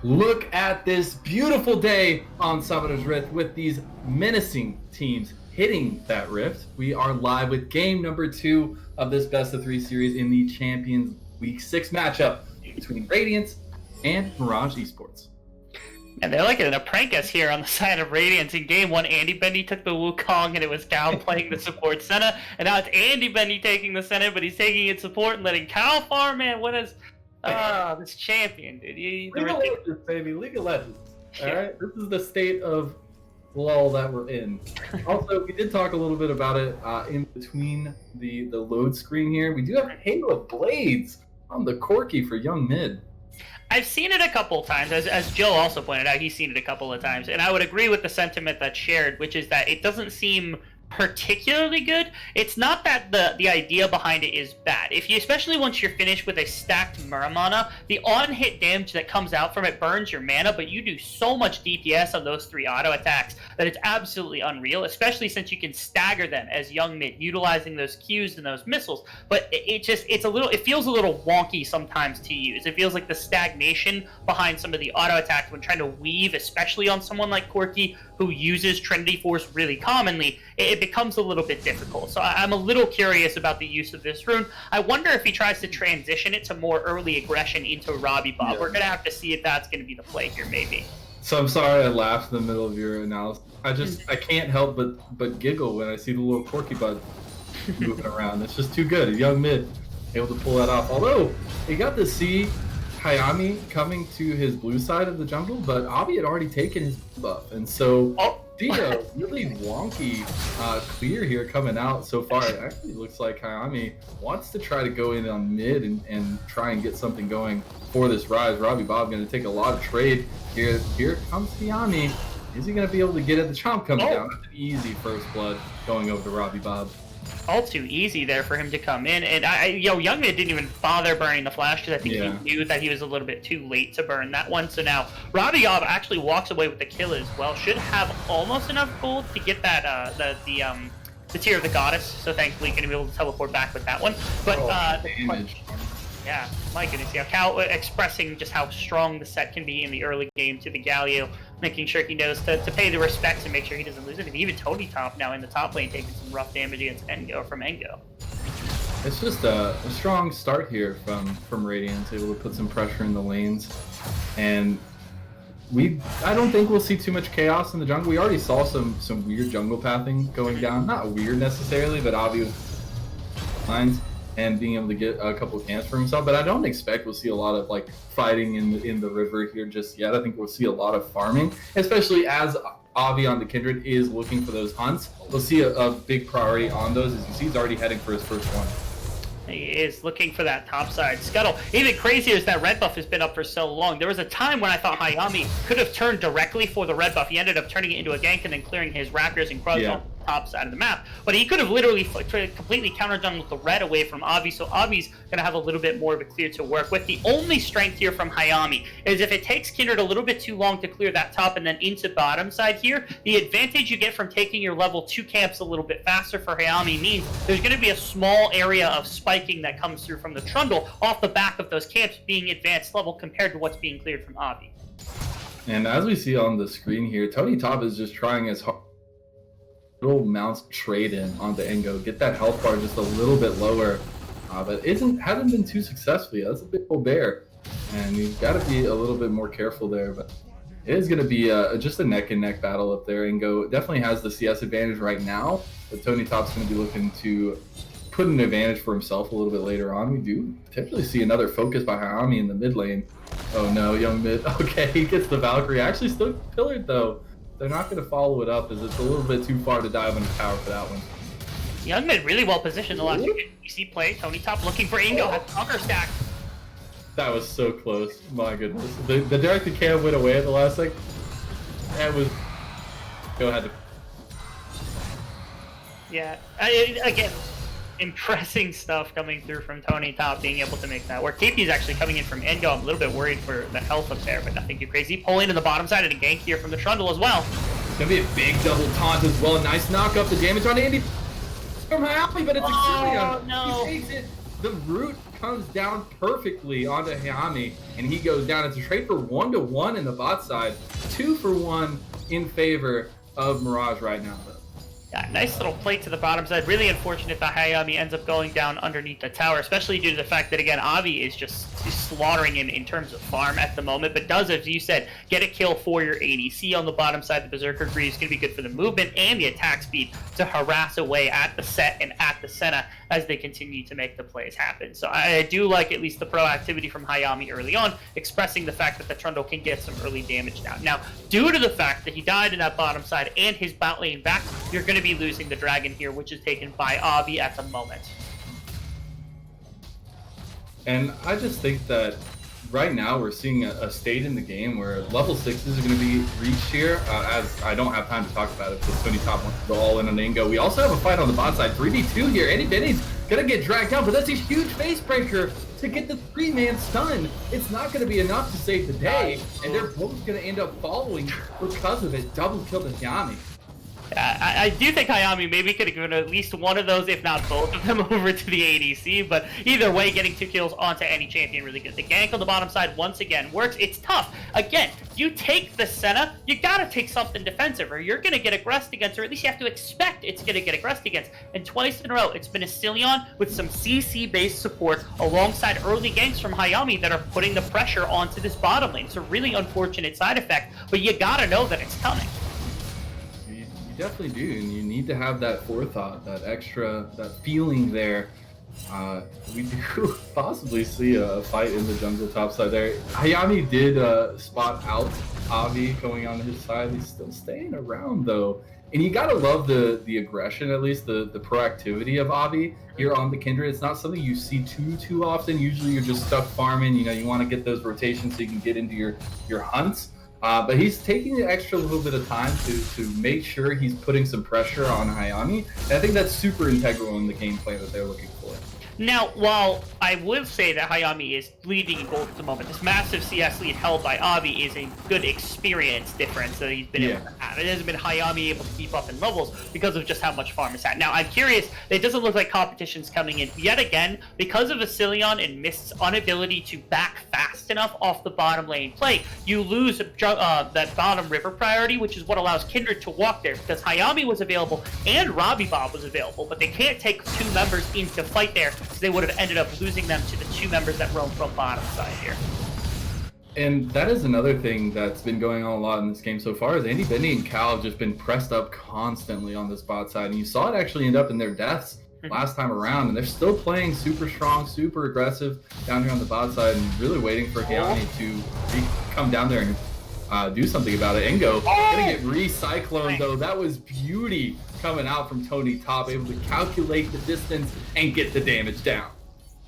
Speaker 2: Look at this beautiful day on Summoner's Rift with these menacing teams hitting that rift. We are live with game number 2 of this best of 3 series in the Champions Week 6 matchup between Radiance and Mirage Esports.
Speaker 3: And they're like gonna prank us here on the side of Radiance. In game 1, Andy Bendy took the Wukong and it was Cal playing the support Senna. And now it's Andy Bendy taking the Senna, but he's taking it support and letting Cal farm, man. What is... this champion, dude.
Speaker 2: League of Legends, baby. League of Legends. Alright? This is the state of lull that we're in. Also, we did talk a little bit about it in between the load screen here. We do have a Halo of Blades on the Corki for Young Mid.
Speaker 3: I've seen it a couple of times, as Joe also pointed out, he's seen it a couple of times, and I would agree with the sentiment that's shared, which is that it doesn't seem particularly good. It's not that the idea behind it is bad. If you, especially once you're finished with a stacked Muramana, the on-hit damage that comes out from it burns your mana, but you do so much DPS on those 3 auto attacks that it's absolutely unreal, especially since you can stagger them as Young Mid, utilizing those Qs and those missiles. But it feels a little wonky sometimes to use. It feels like the stagnation behind some of the auto attacks when trying to weave, especially on someone like Corki, who uses Trinity Force really commonly, it becomes a little bit difficult. So I'm a little curious about the use of this rune. I wonder if he tries to transition it to more early aggression into Robbie Bob. Yeah. We're going to have to see if that's going to be the play here, maybe.
Speaker 2: So I'm sorry I laughed in the middle of your analysis. I can't help but giggle when I see the little Corky bud moving around. It's just too good. A Young Mid able to pull that off. Although, he got to see Hayami coming to his blue side of the jungle, but Avi had already taken his buff, and so Dio really wonky clear here coming out so far. It actually looks like Hayami wants to try to go in on mid and try and get something going for this rise. Robbie Bob going to take a lot of trade here. Here comes Hayami. Is he going to be able to get it? The chomp comes down. That's an easy first blood going over to Robbie Bob.
Speaker 3: All too easy there for him to come in, and Young Mid didn't even bother burning the flash because I think he knew that he was a little bit too late to burn that one. So now Robbie Bob actually walks away with the kill as well. Should have almost enough gold to get that the Tear of the Goddess. So thankfully, going to be able to teleport back with that one. But yeah, my goodness, yeah. Cal expressing just how strong the set can be in the early game to the Galio, making sure he knows to pay the respects and make sure he doesn't lose anything. Even Tony Top now in the top lane taking some rough damage against Engo from Engo.
Speaker 2: It's just a strong start here from Radiance, able to put some pressure in the lanes. And I don't think we'll see too much chaos in the jungle. We already saw some weird jungle pathing going down. Not weird necessarily, but obvious lines. And being able to get a couple of camps for himself, but I don't expect we'll see a lot of like fighting in the river here just yet. I think we'll see a lot of farming, especially as Avi on the Kindred is looking for those hunts. We'll see a big priority on those. As you see, he's already heading for his first one.
Speaker 3: He is looking for that topside scuttle. Even crazier is that red buff has been up for so long. There was a time when I thought Hayami could have turned directly for the red buff. He ended up turning it into a gank and then clearing his Raptors and Krug on the top side of the map. But he could have literally completely counter-jungled the red away from Avi, so Avi's going to have a little bit more of a clear to work with. The only strength here from Hayami is if it takes Kindred a little bit too long to clear that top and then into bottom side here, the advantage you get from taking your level 2 camps a little bit faster for Hayami means there's going to be a small area of spiking that comes through from the Trundle off the back of those camps being advanced level compared to what's being cleared from Avi.
Speaker 2: And as we see on the screen here, Tony Top is just trying his hard little mounts trade in onto Engo, get that health bar just a little bit lower, but hasn't been too successful yet. That's a big old bear, and you've got to be a little bit more careful there. But it is going to be just a neck and neck battle up there. Engo definitely has the CS advantage right now, but Tony Top's going to be looking to put an advantage for himself a little bit later on. We do potentially see another focus by Hayami in the mid lane. Oh no, Young Mid. Okay, he gets the Valkyrie. Actually still pillared though. They're not going to follow it up as it's a little bit too far to dive into tower for that one.
Speaker 3: Young Mid really well positioned the last we see play. Tony Top looking for Engo, has conquer stack.
Speaker 2: That was so close. My goodness. The directed cam went away at the last second. That was... Go ahead.
Speaker 3: Yeah, again, impressing stuff coming through from Tony Top, being able to make that work. KP is actually coming in from Engo. I'm a little bit worried for the health up there, but nothing too crazy. Pulling to the bottom side and a gank here from the Trundle as well.
Speaker 2: It's going to be a big double taunt as well. Nice knock up the damage on Andy from Hayami, but it's Exilion.
Speaker 3: No.
Speaker 2: He takes it. The root comes down perfectly onto Hayami, and he goes down. It's a trade for 1-1 in the bot side, 2-for-1 in favor of Mirage right now, though.
Speaker 3: Yeah, nice little plate to the bottom side. Really unfortunate that Hayami ends up going down underneath the tower, especially due to the fact that, again, Avi is just slaughtering him in terms of farm at the moment, but does, as you said, get a kill for your ADC on the bottom side. The Berserker Greaves is going to be good for the movement and the attack speed to harass away at the set and at the Senna as they continue to make the plays happen. So I do like at least the proactivity from Hayami early on, expressing the fact that the Trundle can get some early damage down. Now, due to the fact that he died in that bottom side and his bot lane back, you're going to be losing the dragon here, which is taken by Avi at the moment.
Speaker 2: And I just think that right now we're seeing a state in the game where level 6s are going to be reached here, as I don't have time to talk about it because Tony Top wants to go all in on Ingo. We also have a fight on the bot side, 3v2 here. Andy Benny's going to get dragged down, but that's a huge face breaker to get the 3-man stun. It's not going to be enough to save the day, and they're both going to end up following because of it. Double kill to Yami.
Speaker 3: I do think Hayami maybe could have given at least one of those, if not both of them, over to the ADC, but either way, getting 2 kills onto any champion really good. The gank on the bottom side, once again, works. It's tough. Again, you take the Senna, you gotta take something defensive, or you're gonna get aggressed against, or at least you have to expect it's gonna get aggressed against. And twice in a row, it's been a Cillian with some CC-based support alongside early ganks from Hayami that are putting the pressure onto this bottom lane. It's a really unfortunate side effect, but you gotta know that it's coming.
Speaker 2: Definitely do, and you need to have that forethought, that extra, that feeling there. We do possibly see a fight in the jungle top side there. Hayami did spot out Avi going on his side. He's still staying around though, and you gotta love the aggression, at least the proactivity of Avi here on the Kindred. It's not something you see too often. Usually you're just stuck farming. You know, you want to get those rotations so you can get into your hunts. But he's taking the extra little bit of time to make sure he's putting some pressure on Hayami. And I think that's super integral in the gameplay that they're looking for.
Speaker 3: Now, while I would say that Hayami is leading in gold at the moment, this massive CS lead held by Avi is a good experience difference that he's been able to have. It hasn't been Hayami able to keep up in levels because of just how much farm is at. Now, I'm curious, it doesn't look like competition's coming in yet again because of Vasilion and Mist's inability to back fast enough off the bottom lane play. You lose that bottom river priority, which is what allows Kindred to walk there, because Hayami was available and Robbie Bob was available, but they can't take 2 members into fight there. So they would have ended up losing them to the 2 members that roam from bottom side here.
Speaker 2: And that is another thing that's been going on a lot in this game so far, is Andy Benny and Cal have just been pressed up constantly on this bot side. And you saw it actually end up in their deaths last time around, and they're still playing super strong, super aggressive down here on the bot side, and really waiting for Hayami to come down there and do something about it. Ingo gonna get recycloned though. That was beauty coming out from Tony Top, able to calculate the distance and get the damage down.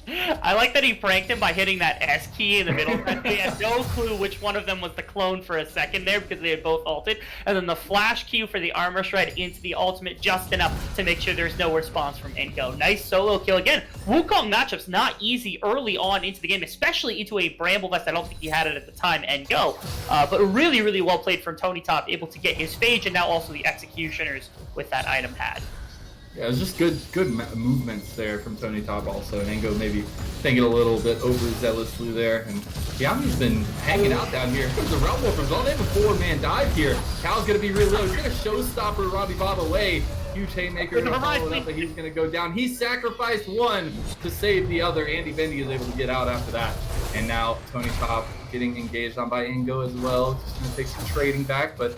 Speaker 3: I like that he pranked him by hitting that S key in the middle. He had no clue which one of them was the clone for a second there because they had both ulted. And then the flash Q for the armor shred into the ultimate just enough to make sure there's no response from Ingo. Nice solo kill. Again, Wukong matchups not easy early on into the game, especially into a Bramble Vest. I don't think he had it at the time and go. But really, really well played from Tony Top, able to get his Phage and now also the Executioners with that item had.
Speaker 2: Yeah, it was just good movements there from Tony Top also, and Ingo maybe thinking a little bit overzealously there. And Yami's been hanging out down here. Here's the Realm Wolfers. Oh, they have a 4-man dive here. Cal's going to be really low. He's going to showstopper Robbie Bob away. Huge haymaker going to follow it up, but he's going to go down. He sacrificed one to save the other. Andy Bendy is able to get out after that. And now Tony Top getting engaged on by Ingo as well. Just going to take some trading back, but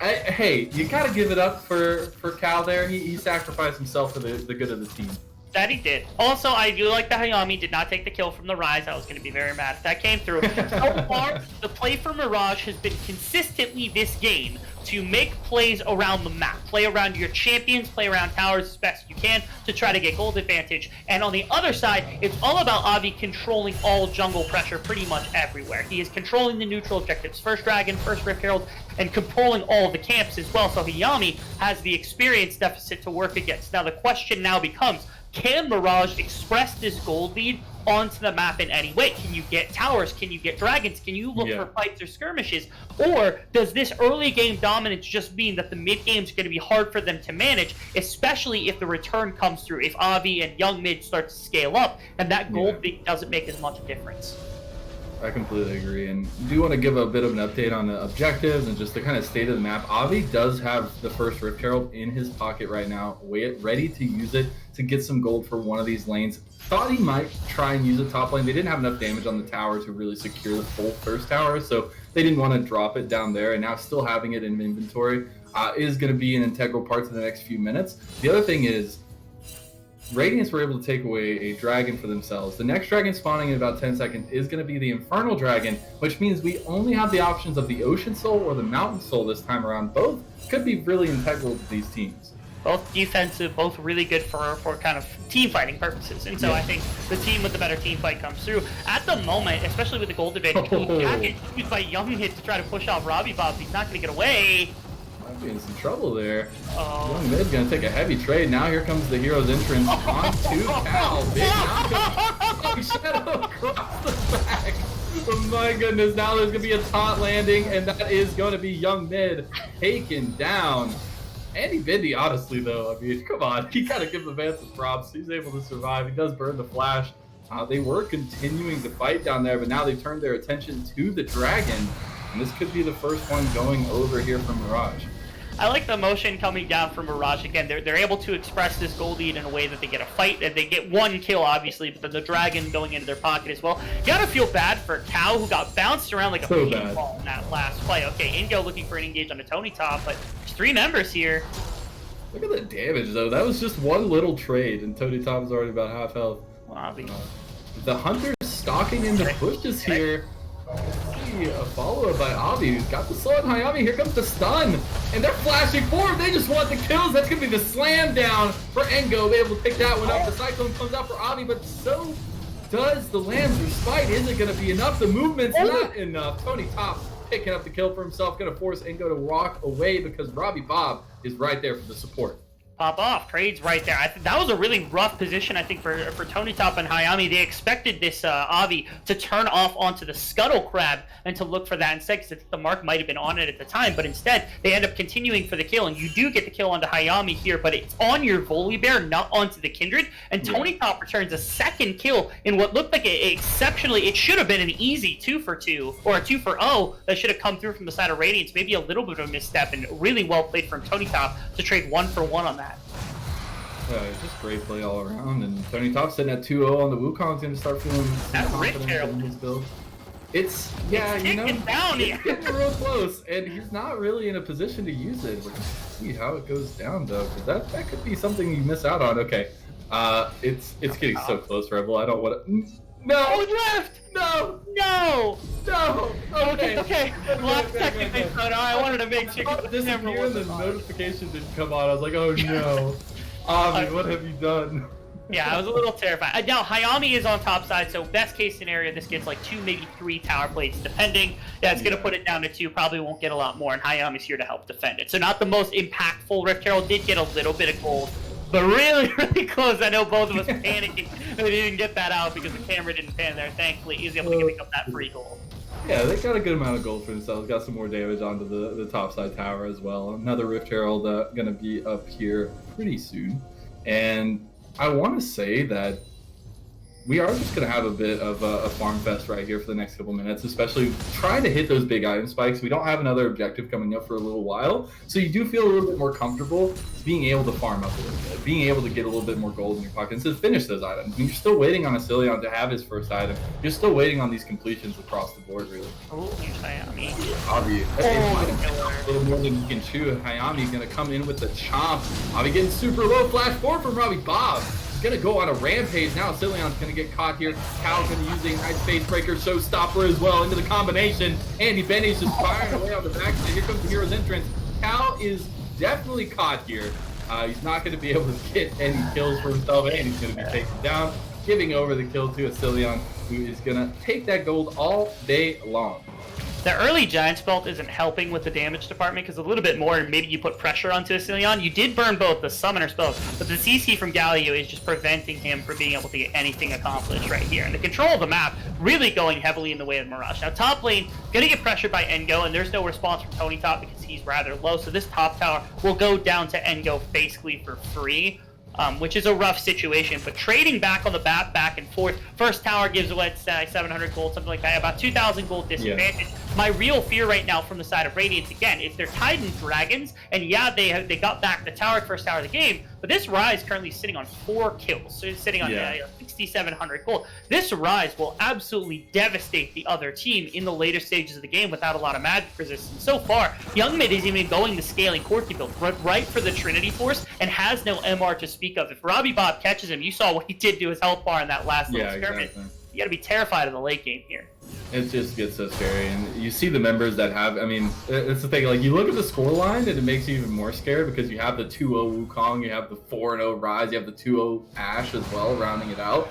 Speaker 2: hey, you gotta give it up for Cal there. He sacrificed himself for the good of the team.
Speaker 3: That he did. Also, I do like that Hayami did not take the kill from the Rise. I was going to be very mad if that came through. So far, the play for Mirage has been consistently this game to make plays around the map. Play around your champions, play around towers as best you can to try to get gold advantage. And on the other side, it's all about Avi controlling all jungle pressure pretty much everywhere. He is controlling the neutral objectives. First Dragon, first Rift Herald, and controlling all the camps as well. So Hayami has the experience deficit to work against. Now the question now becomes, can Mirage express this gold lead onto the map in any way? Can you get towers? Can you get dragons? Can you look for fights or skirmishes? Or does this early game dominance just mean that the mid game is going to be hard for them to manage, especially if the return comes through, if Avi and young mid start to scale up, and that gold thing doesn't make as much difference?
Speaker 2: I completely agree, and do you want to give a bit of an update on the objectives and just the kind of state of the map? Avi does have the first Rift Herald in his pocket right now, ready to use it to get some gold for one of these lanes. Thought he might try and use it top lane. They didn't have enough damage on the tower to really secure the full first tower, so they didn't want to drop it down there, and now still having it in inventory is going to be an integral part to the next few minutes. The other thing is, Radiance were able to take away a dragon for themselves. The next dragon spawning in about 10 seconds is going to be the Infernal Dragon, which means we only have the options of the Ocean Soul or the Mountain Soul this time around. Both could be really integral to these teams.
Speaker 3: Both defensive, both really good for kind of team fighting purposes. And so I think the team with the better team fight comes through. At the moment, especially with the gold advantage, dragon used by Young Hit to try to push off Robbie Bob. He's not going to get away.
Speaker 2: Might be in some trouble there. Young Mid's going to take a heavy trade. Now here comes the hero's entrance onto Cal. Big knock. Shadow across the back. Oh my goodness, now there's going to be a taunt landing, and that is going to be Young Mid taken down. Andy Bindi, honestly, though, I mean, come on. You got to give the man some props. He's able to survive. He does burn the flash. They were continuing to fight down there, but now they turned their attention to the dragon, and this could be the first one going over here from Mirage.
Speaker 3: I like the motion coming down from Mirage. Again, they're able to express this gold lead in a way that they get a fight, and they get one kill, obviously, but then the dragon going into their pocket as well. You gotta feel bad for Cow, who got bounced around like a paintball in that last play. Okay, Ingo looking for an engage on a Tony Top, but there's 3 members here.
Speaker 2: Look at the damage, though. That was just one little trade, and Tony Top is already about half health. The Hunter's stalking in the bushes here. A follow-up by Avi, who's got the slow on Hayami. Here comes the stun, and they're flashing forward. They just want the kills. That's gonna be the slam down for Engo. Be able to pick that one up. The Cyclone comes out for Avi, but so does the Lamb's Respite. Is it gonna be enough? The movement's not enough. Tony Top picking up the kill for himself, gonna force Engo to walk away because Robbie Bob is right there for the support.
Speaker 3: Pop off, trades right there. I think that was a really rough position, I think, for Tony Top and Hayami. They expected this Avi to turn off onto the Scuttle Crab and to look for that instead, because the mark might have been on it at the time, but instead they end up continuing for the kill, and you do get the kill onto Hayami here, but it's on your Volibear, not onto the Kindred, and Tony Top returns a second kill in what looked like it should have been an easy 2-for-2, or a 2-for-0 that should have come through from the side of Radiance. Maybe a little bit of a misstep, and really well played from Tony Top to trade 1-for-1 on that.
Speaker 2: Just great play all around, and Tony Top sitting at 2-0 on the Wukong's going to start feeling some confidence in his build. It's getting real close, and he's not really in a position to use it. We're going to see how it goes down, though, because that could be something you miss out on. Okay, it's getting so close, Rebel. I don't want to... No!
Speaker 3: Oh, left!
Speaker 2: No!
Speaker 3: No!
Speaker 2: No!
Speaker 3: Okay. Last second they said, I wanted to make sure
Speaker 2: this camera was the notification didn't come on. I was like, oh no. Avi, what have you done?
Speaker 3: Yeah, I was a little terrified. Now, Hayami is on top side, so best case scenario, this gets like 2, maybe 3 tower plates, depending. Yeah, it's going to put it down to 2, probably won't get a lot more, and Hayami's here to help defend it. So not the most impactful. Rift Herald did get a little bit of gold, but really, really close. I know both of us panicking. They didn't get that out because the camera didn't pan there. Thankfully, he was able to pick up that free gold.
Speaker 2: Yeah, they got a good amount of gold for themselves. Got some more damage onto the top side tower as well. Another Rift Herald going to be up here pretty soon. And I want to say that we are just going to have a bit of a farm fest right here for the next couple minutes, especially trying to hit those big item spikes. We don't have another objective coming up for a little while, so you do feel a little bit more comfortable being able to farm up a little bit, being able to get a little bit more gold in your pocket and to finish those items. I mean, you're still waiting on Asilion to have his first item. You're still waiting on these completions across the board, really.
Speaker 3: Oh, here's Hayami.
Speaker 2: Avi, a little more than you can chew. Hayami going to come in with the chomp. Avi getting super low. Flash forward from Robbie Bob. Gonna go on a rampage now. Cilion's gonna get caught here. Cal's gonna use the Ignite Space Breaker Showstopper as well into the combination. Andy Benny's just firing away on the back. And here comes the hero's entrance. Cal is definitely caught here. He's not gonna be able to get any kills for himself, and he's gonna be taken down, giving over the kill to Cilion, who is gonna take that gold all day long.
Speaker 3: The early Giant Spelt isn't helping with the damage department because a little bit more, and maybe you put pressure onto Asilion. You did burn both the Summoner spells, but the CC from Galio is just preventing him from being able to get anything accomplished right here. And the control of the map really going heavily in the way of Mirage. Now top lane, gonna get pressured by Engo, and there's no response from Tony Top because he's rather low, so this top tower will go down to Engo basically for free. Which is a rough situation, but trading back on the back and forth. First tower gives away 700 gold, something like that, about 2,000 gold disadvantage. Yeah. My real fear right now from the side of Radiance, again, if they're Titan Dragons, and yeah, they got back the tower first tower of the game, but this Rise currently sitting on 4 kills, so it's sitting on 6,700 gold. This Rise will absolutely devastate the other team in the later stages of the game without a lot of magic resistance. So far, Young Mid is even going the scaling Corki build right for the Trinity Force and has no MR to speak of. If Robbie Bob catches him, you saw what he did to his health bar in that last little experiment. Exactly. You gotta be terrified of the late game here.
Speaker 2: It just gets so scary, and you see the members that have, I mean, it's the thing, like, you look at the scoreline, and it makes you even more scared, because you have the 2-0 Wukong, you have the 4-0 Rise, you have the 2-0 Ashe as well, rounding it out.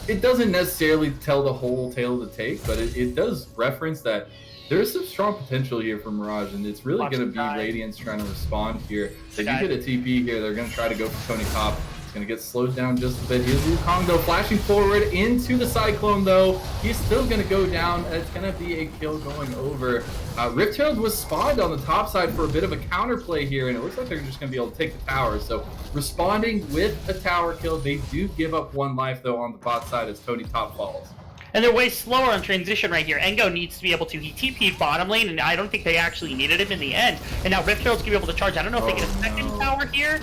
Speaker 2: It doesn't necessarily tell the whole tale of the tape, but it does reference that there's some strong potential here for Mirage, and it's really going to be Radiance trying to respond here. They do get a TP here, they're going to try to go for Tony Top. Going to get slowed down just a bit. Here's Wukong though, flashing forward into the Cyclone though. He's still going to go down. It's going to be a kill going over. Rift Herald was spawned on the top side for a bit of a counterplay here, and it looks like they're just going to be able to take the tower. So responding with a tower kill, they do give up 1 life though on the bot side as Tony Top falls.
Speaker 3: And they're way slower on transition right here. Engo needs to be able to, he TP'd bottom lane, and I don't think they actually needed him in the end. And now Rift Herald's going to be able to charge. I don't know if they get a second tower here.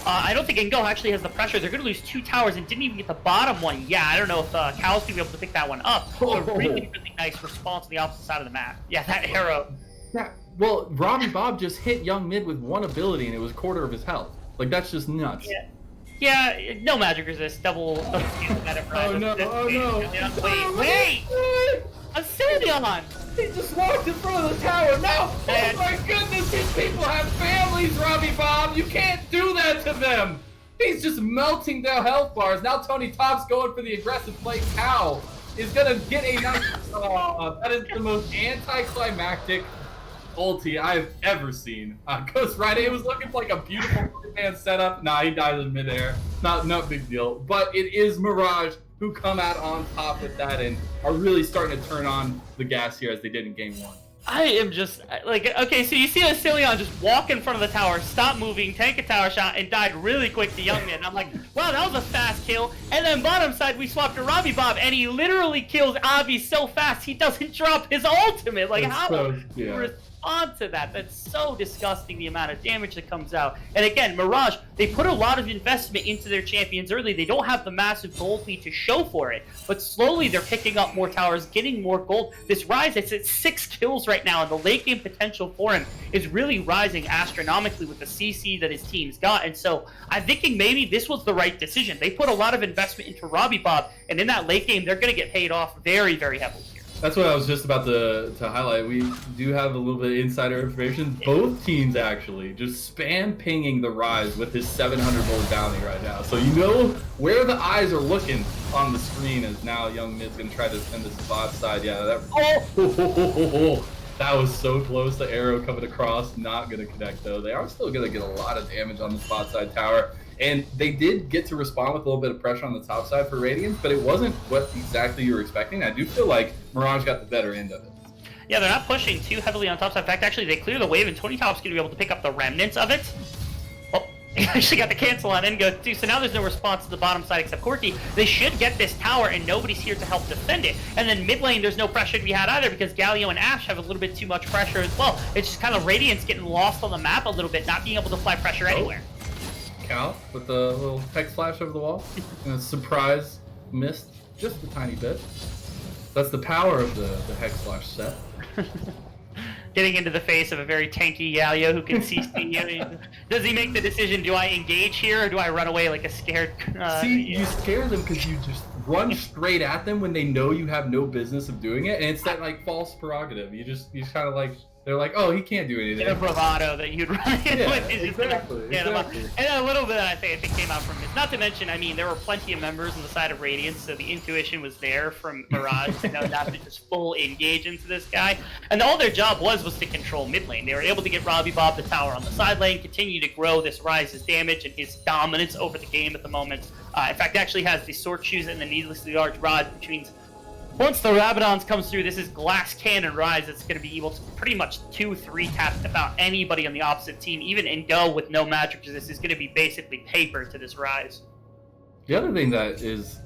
Speaker 3: I don't think Engo actually has the pressure. They're going to lose 2 towers and didn't even get the bottom one. Yeah, I don't know if Cal's going to be able to pick that one up. A really, really nice response on the opposite side of the map. Yeah, that arrow.
Speaker 2: Yeah, well, Robbie Bob just hit Young Mid with 1 ability, and it was 1/4 of his health. Like, that's just nuts.
Speaker 3: Yeah, no magic resist. Double.
Speaker 2: Oh no, oh no.
Speaker 3: Wait! Asilion!
Speaker 2: He just walked in front of the tower. No! Oh my goodness, these people have families, Robbie Bob. You can't do that to them. He's just melting their health bars. Now Tony Top's going for the aggressive play. Cal is going to get a nice... that is the most anticlimactic ulti I've ever seen. Ghost Rider, it was looking like a beautiful man setup. Nah, he dies in midair. Not big deal. But it is Mirage who come out on top with that and are really starting to turn on the gas here as they did in game 1.
Speaker 3: I am just, like, okay, so you see Asilion just walk in front of the tower, stop moving, tank a tower shot, and died really quick to Young Mid. And I'm like, wow, that was a fast kill. And then bottom side, we swapped to Robbie Bob, and he literally kills Avi so fast, he doesn't drop his ultimate. Like,
Speaker 2: that's
Speaker 3: how respond to that? That's so disgusting, the amount of damage that comes out. And again, Mirage, they put a lot of investment into their champions early. They don't have the massive gold lead to show for it, but slowly they're picking up more towers, getting more gold. This Rise, it's at 6 kills right now, and the late game potential for him is really rising astronomically with the CC that his team's got. And so I'm thinking maybe this was the right decision. They put a lot of investment into Robbie Bob, and in that late game, they're going to get paid off very, very heavily.
Speaker 2: That's what I was just about to highlight. We do have a little bit of insider information. Both teams actually just spam pinging the Rise with his 700 gold bounty right now. So you know where the eyes are looking on the screen as now Young Mid's going to try to defend this bot side. Yeah, that was so close. The arrow coming across, not going to connect though. They are still going to get a lot of damage on the bot side tower. And they did get to respond with a little bit of pressure on the top side for Radiance, but it wasn't what exactly you were expecting. I do feel like Mirage got the better end of it.
Speaker 3: Yeah, they're not pushing too heavily on top side. In fact, actually, they clear the wave, and 20 Top's going to be able to pick up the remnants of it. Oh, he actually got the cancel on Engo, too. So now there's no response to the bottom side except Corki. They should get this tower, and nobody's here to help defend it. And then mid lane, there's no pressure to be had either, because Galio and Ashe have a little bit too much pressure as well. It's just kind of Radiance getting lost on the map a little bit, not being able to apply pressure anywhere.
Speaker 2: Cal with the little hex flash over the wall, and a surprise missed just a tiny bit. That's the power of the hex flash set.
Speaker 3: Getting into the face of a very tanky Galio who can see you. Does he make the decision, do I engage here or do I run away like a scared...
Speaker 2: You scare them because you just run straight at them when they know you have no business of doing it, and it's that like false prerogative. You just kind of like, They're like, oh, he can't do anything.
Speaker 3: The bravado that you'd run in with is
Speaker 2: exactly.
Speaker 3: And a little bit I think came out from this. Not to mention, I mean, there were plenty of members on the side of Radiance, so the intuition was there from Mirage to know not to just full engage into this guy. And all their job was to control mid lane. They were able to get Robbie Bob the tower on the side lane, continue to grow this Ryze's damage and his dominance over the game at the moment. In fact, actually has the sword shoes and the needlessly large rod, which means once the Rabadons comes through, this is glass cannon Ryze that's going to be able to pretty much 2-3 tap about anybody on the opposite team. Even in Go with no magic resist is going to be basically paper to this Ryze.
Speaker 2: The other thing that is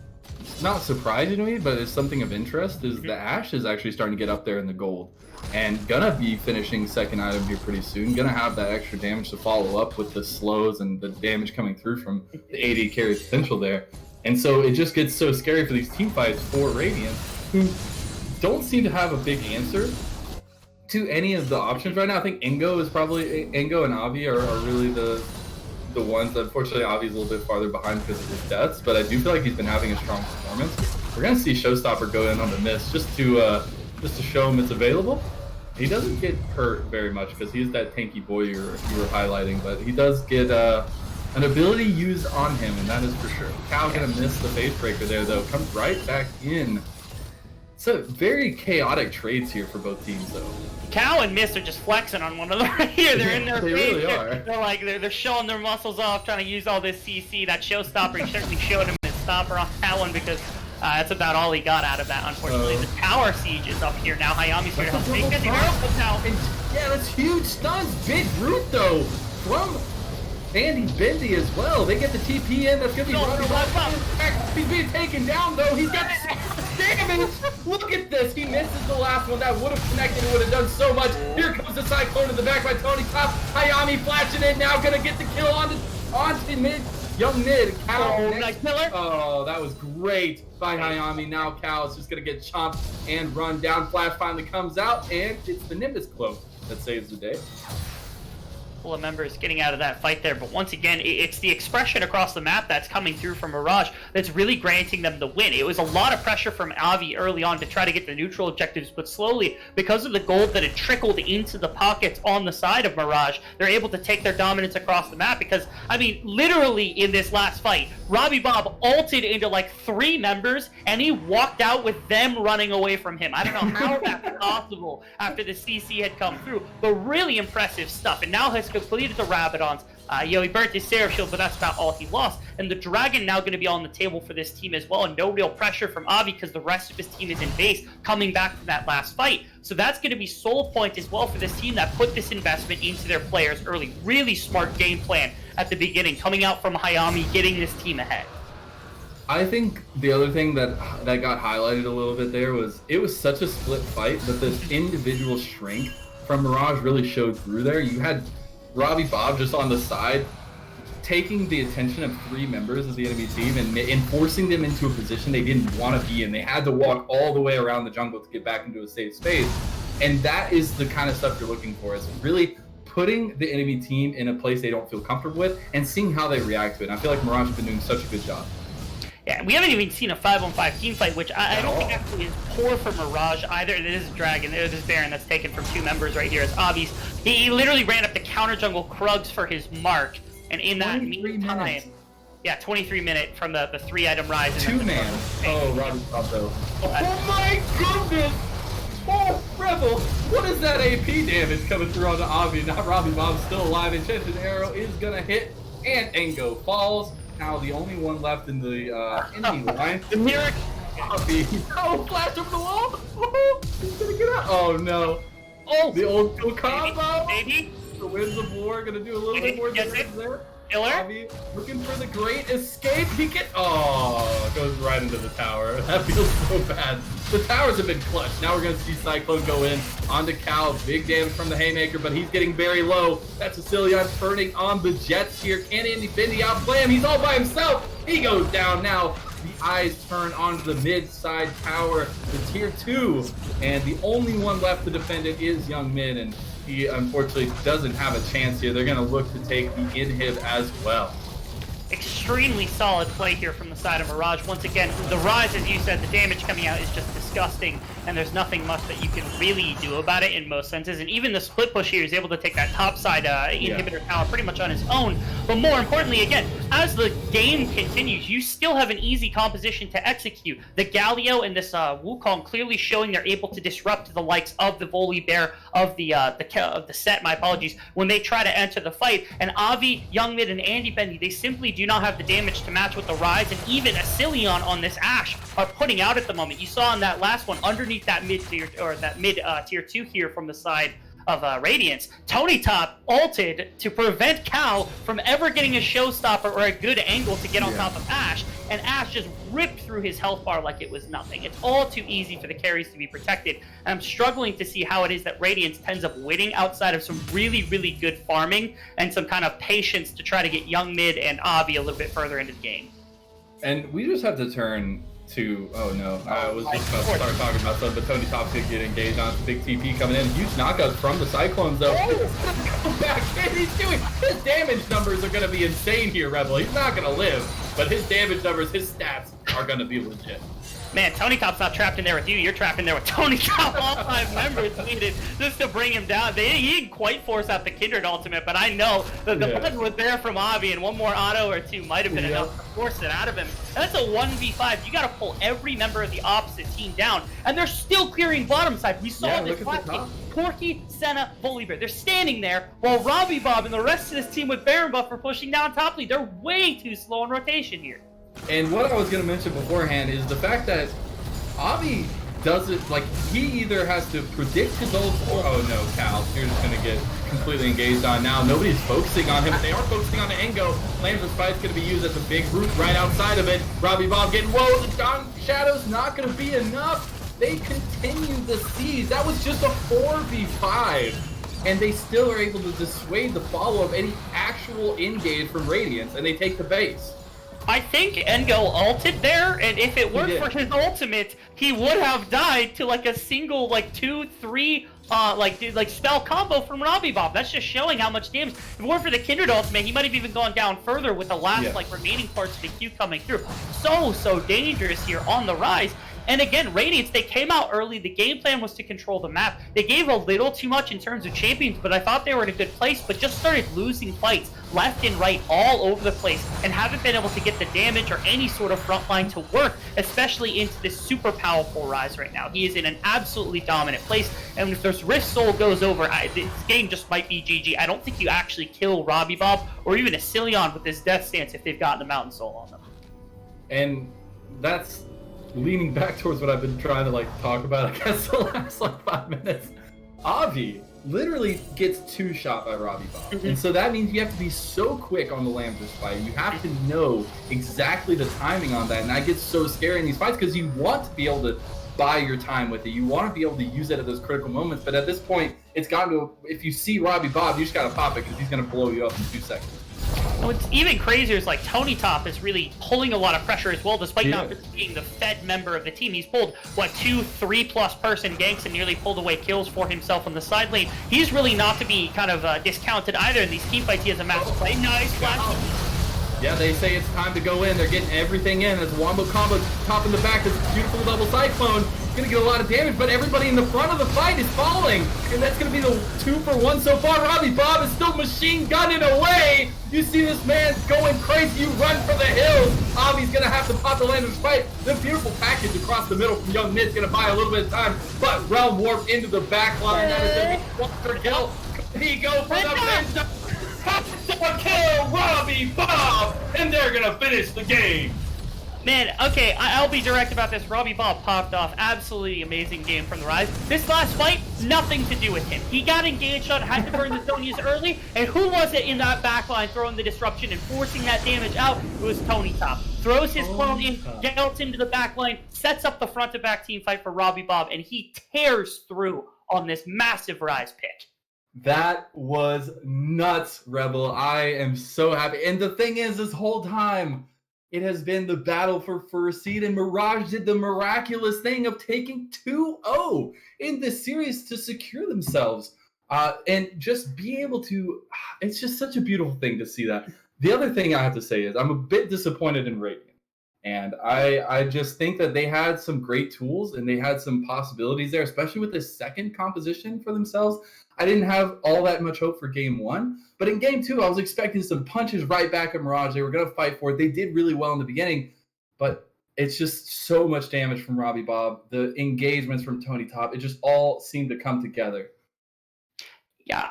Speaker 2: not surprising to me, but is something of interest, is the Ashe is actually starting to get up there in the gold. And gonna be finishing second item here pretty soon. Gonna have that extra damage to follow up with the slows and the damage coming through from the AD carry potential there. And so it just gets so scary for these team fights for Radiant, who don't seem to have a big answer to any of the options right now. I think Ingo and Avi are really the ones. Unfortunately, Avi's a little bit farther behind because of his deaths, but I do feel like he's been having a strong performance. We're gonna see Showstopper go in on the miss just to show him it's available. He doesn't get hurt very much because he's that tanky boy you were highlighting, but he does get an ability used on him, and that is for sure. Cal gonna miss the face breaker there though. Comes right back in. So very chaotic trades here for both teams though.
Speaker 3: Cal and Mist are just flexing on one another right here. They're in their
Speaker 2: they
Speaker 3: face.
Speaker 2: Really are.
Speaker 3: They're like they're showing their muscles off, trying to use all this CC. That Showstopper, he certainly showed him his stopper on that one because that's about all he got out of that, unfortunately. The tower siege is up here now. Hayami's here to help take this.
Speaker 2: Yeah, that's huge stuns. Big root though from Andy Bendy as well. They get the TP in. That's gonna be running. He's being taken down though. He's got damage. Look at this. He misses the last one. That would have connected. It would have done so much. Here comes the Cyclone in the back by Tony Top. Hayami flashing it now. Gonna get the kill onto mid. Young mid. Cal.
Speaker 3: Nice pillar.
Speaker 2: Oh, that was great by Hayami. Now Cal is just gonna get chomped and run down. Flash finally comes out, and it's the Nimbus cloak that saves the day.
Speaker 3: Of members getting out of that fight there, but once again, it's the expression across the map that's coming through from Mirage that's really granting them the win. It was a lot of pressure from Avi early on to try to get the neutral objectives, but slowly, because of the gold that had trickled into the pockets on the side of Mirage, they're able to take their dominance across the map because, I mean, literally in this last fight, Robbie Bob ulted into like 3 members, and he walked out with them running away from him. I don't know how that's possible after the CC had come through, but really impressive stuff, and now has completed the Rabadons. He burnt his Seraph Shield, but that's about all he lost. And the Dragon now going to be on the table for this team as well, and no real pressure from Avi because the rest of his team is in base, coming back from that last fight. So that's going to be soul point as well for this team that put this investment into their players early. Really smart game plan at the beginning, coming out from Hayami, getting this team ahead.
Speaker 2: I think the other thing that got highlighted a little bit there was it was such a split fight, but this individual strength from Mirage really showed through there. You had Robbie Bob just on the side, taking the attention of 3 members of the enemy team and forcing them into a position they didn't want to be in. They had to walk all the way around the jungle to get back into a safe space. And that is the kind of stuff you're looking for, is really putting the enemy team in a place they don't feel comfortable with and seeing how they react to it. And I feel like Mirage has been doing such a good job.
Speaker 3: Yeah, we haven't even seen a 5-on-5 team fight, which I don't think actually is poor for Mirage either. This is Dragon, there's this Baron that's taken from 2 members right here as Obvious. He literally ran up the counter jungle Krugs for his mark, and in that meantime, yeah, 23-minute from the 3-item Ryze.
Speaker 2: 2-man. Oh, Robbie Bob though. Oh my goodness! Oh, Rebel! What is that AP damage coming through on the Avi? Now Robbie Bob's still alive. Enchanted Arrow is gonna hit, and Engo falls. Now the only one left in the enemy line.
Speaker 3: The Mirage.
Speaker 2: Oh, flash over the wall! Oh, he's gonna get out. Oh no! Oh, the old kill combo.
Speaker 3: Maybe.
Speaker 2: The Winds of War gonna do a little bit more damage there.
Speaker 3: Killer.
Speaker 2: Avi looking for the great escape. He gets. Oh, it goes right into the tower. That feels so bad. The towers have been clutched. Now we're gonna see Cyclone go in onto Cal. Big damage from the Haymaker, but he's getting very low. That's Cecilion turning on the Jets here. Can Andy Bendy outplay him? He's all by himself. He goes down now. The eyes turn onto the mid-side tower, the tier 2, and the only one left to defend it is Young Min, and he unfortunately doesn't have a chance here. They're going to look to take the inhib as well.
Speaker 3: extremely solid play here from the side of Mirage. Once again, the Rise, as you said, the damage coming out is just disgusting, and there's nothing much that you can really do about it in most senses. And even the split push here is able to take that top side inhibitor tower pretty much on his own. But more importantly, again, as the game continues, you still have an easy composition to execute. The Galio and this Wukong clearly showing they're able to disrupt the likes of the Volibear, of the set, my apologies, when they try to enter the fight. And Avi, Young Mid, and Andy Bendy, they simply do not have the damage to match with the Rise, and even Asilion on this Ashe are putting out at the moment. You saw in that last one, underneath that mid tier, or that mid tier 2 here from the side of Radiance, Tony Top ulted to prevent Cal from ever getting a showstopper or a good angle to get on top of Ashe, and Ashe just ripped through his health bar like it was nothing. It's all too easy for the carries to be protected, and I'm struggling to see how it is that Radiance ends up winning outside of some really, really good farming and some kind of patience to try to get Young Mid and Avi a little bit further into the game.
Speaker 2: And we just have to turn to, oh no, I was just about to start talking about something, but Tony Top's gonna get engaged on big TP coming in. Huge knockout from the Cyclones though. Go back, and he's doing, his damage numbers are gonna be insane here, Rebel. He's not gonna live, but his damage numbers, his stats are gonna be legit.
Speaker 3: Man, Tony Top's not trapped in there with you. You're trapped in there with Tony Top. All 5 members needed just to bring him down. He didn't quite force out the Kindred ultimate, but I know that the button was there from Avi, and one more auto or 2 might have been enough to force it out of him. And that's a 1v5. You got to pull every member of the opposite team down, and they're still clearing bottom side. We saw this last game. Corki, Senna, Volibear. They're standing there while Robbie Bob and the rest of this team with Baron Buff are pushing down top lead. They're way too slow in rotation here.
Speaker 2: And what I was going to mention beforehand is the fact that Avi doesn't, like, he either has to predict his ult or, oh no, Cal, you're just going to get completely engaged on now. Nobody's focusing on him. They are focusing on the Engo. Lamb's Spite's going to be used as a big root right outside of it. Robbie Bob getting, whoa, the Dawn Shadow's not going to be enough. They continue the siege. That was just a 4v5. And they still are able to dissuade the follow of any actual engage from Radiance, and they take the base.
Speaker 3: I think Engo ulted there, and if it weren't for his ultimate, he would have died to like a single, like 2-3 like spell combo from Robbie Bob. That's just showing how much damage. If it weren't for the Kindred ultimate, he might have even gone down further with the last like remaining parts of the queue coming through. So dangerous here on the Rise. And again, Radiance, they came out early. The game plan was to control the map. They gave a little too much in terms of champions, but I thought they were in a good place, but just started losing fights left and right all over the place and haven't been able to get the damage or any sort of front line to work, especially into this super powerful Rise right now. He is in an absolutely dominant place, and if this Rift Soul goes over, this game just might be GG. I don't think you actually kill Robbie Bob or even Asilion with this Death Stance if they've gotten the Mountain Soul on them.
Speaker 2: And that's leaning back towards what I've been trying to talk about, I guess, the last 5 minutes. Avi literally gets 2 shot by Robbie Bob. And so that means you have to be so quick on the Lambert fight. You have to know exactly the timing on that. And that gets so scary in these fights because you want to be able to buy your time with it. You want to be able to use it at those critical moments. But at this point, it's gotten to, if you see Robbie Bob, you just got to pop it because he's going to blow you up in 2 seconds.
Speaker 3: What's even crazier is Tony Top is really pulling a lot of pressure as well, despite not being the fed member of the team. He's pulled 2-3+ person ganks and nearly pulled away kills for himself on the side lane. He's really not to be kind of discounted either in these team fights. He has a massive play. Nice flash.
Speaker 2: Yeah, they say it's time to go in. They're getting everything in. There's a wombo combo top in the back. This beautiful double cyclone. Gonna get a lot of damage, but everybody in the front of the fight is falling, and that's gonna be the 2-for-1 so far. Robbie Bob is still machine gunning away. You see this man going crazy. You run for the hills. Avi's gonna have to pop the Lander's fight. The beautiful package across the middle from Young Mid's gonna buy a little bit of time, but Realm Warp into the back line. That is gonna be 1 for kill. He go for the kill Robbie Bob, and they're gonna finish the game.
Speaker 3: Man, okay, I'll be direct about this. Robbie Bob popped off. Absolutely amazing game from the Rise. This last fight, nothing to do with him. He got engaged on, had to burn the Zonias early, and who was it in that backline throwing the disruption and forcing that damage out? It was Tony Top. Throws his clone in, gets into the backline, sets up the front-to-back team fight for Robbie Bob, and he tears through on this massive Rise pick.
Speaker 2: That was nuts, Rebel. I am so happy. And the thing is, this whole time, it has been the battle for first seed, and Mirage did the miraculous thing of taking 2-0 in this series to secure themselves. And just be able to, it's just such a beautiful thing to see that. The other thing I have to say is I'm a bit disappointed in Radiant. And I just think that they had some great tools and they had some possibilities there, especially with this second composition for themselves. I didn't have all that much hope for game one, but in game two, I was expecting some punches right back at Mirage. They were going to fight for it. They did really well in the beginning, but it's just so much damage from Robbie Bob. The engagements from Tony Top, it just all seemed to come together.
Speaker 3: Yeah,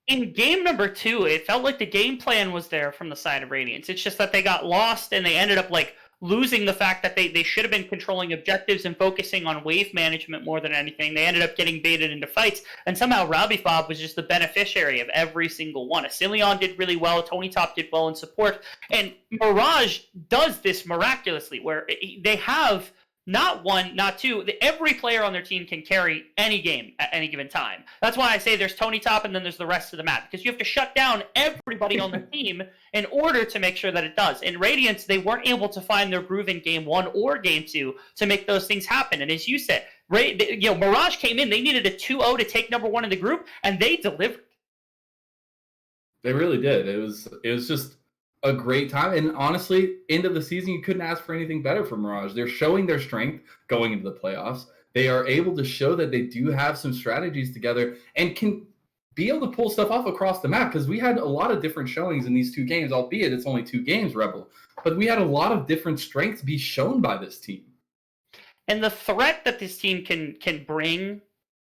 Speaker 3: in game number 2, it felt like the game plan was there from the side of Radiance. It's just that they got lost and they ended up like losing the fact that they should have been controlling objectives and focusing on wave management more than anything. They ended up getting baited into fights, and somehow Robbie Bob was just the beneficiary of every single one. Asilion did really well, Tony Top did well in support, and Mirage does this miraculously, where they have not one, not two. Every player on their team can carry any game at any given time. That's why I say there's Tony Top and then there's the rest of the map, because you have to shut down everybody on the team in order to make sure that it does. In Radiance, they weren't able to find their groove in game 1 or game 2 to make those things happen. And as you said, Mirage came in, they needed a 2-0 to take number 1 in the group, and they delivered.
Speaker 2: They really did. It was just a great time, and honestly, end of the season, you couldn't ask for anything better from Mirage. They're showing their strength going into the playoffs. They are able to show that they do have some strategies together and can be able to pull stuff off across the map, because we had a lot of different showings in these 2 games, albeit it's only 2 games, Rebel, but we had a lot of different strengths be shown by this team.
Speaker 3: And the threat that this team can bring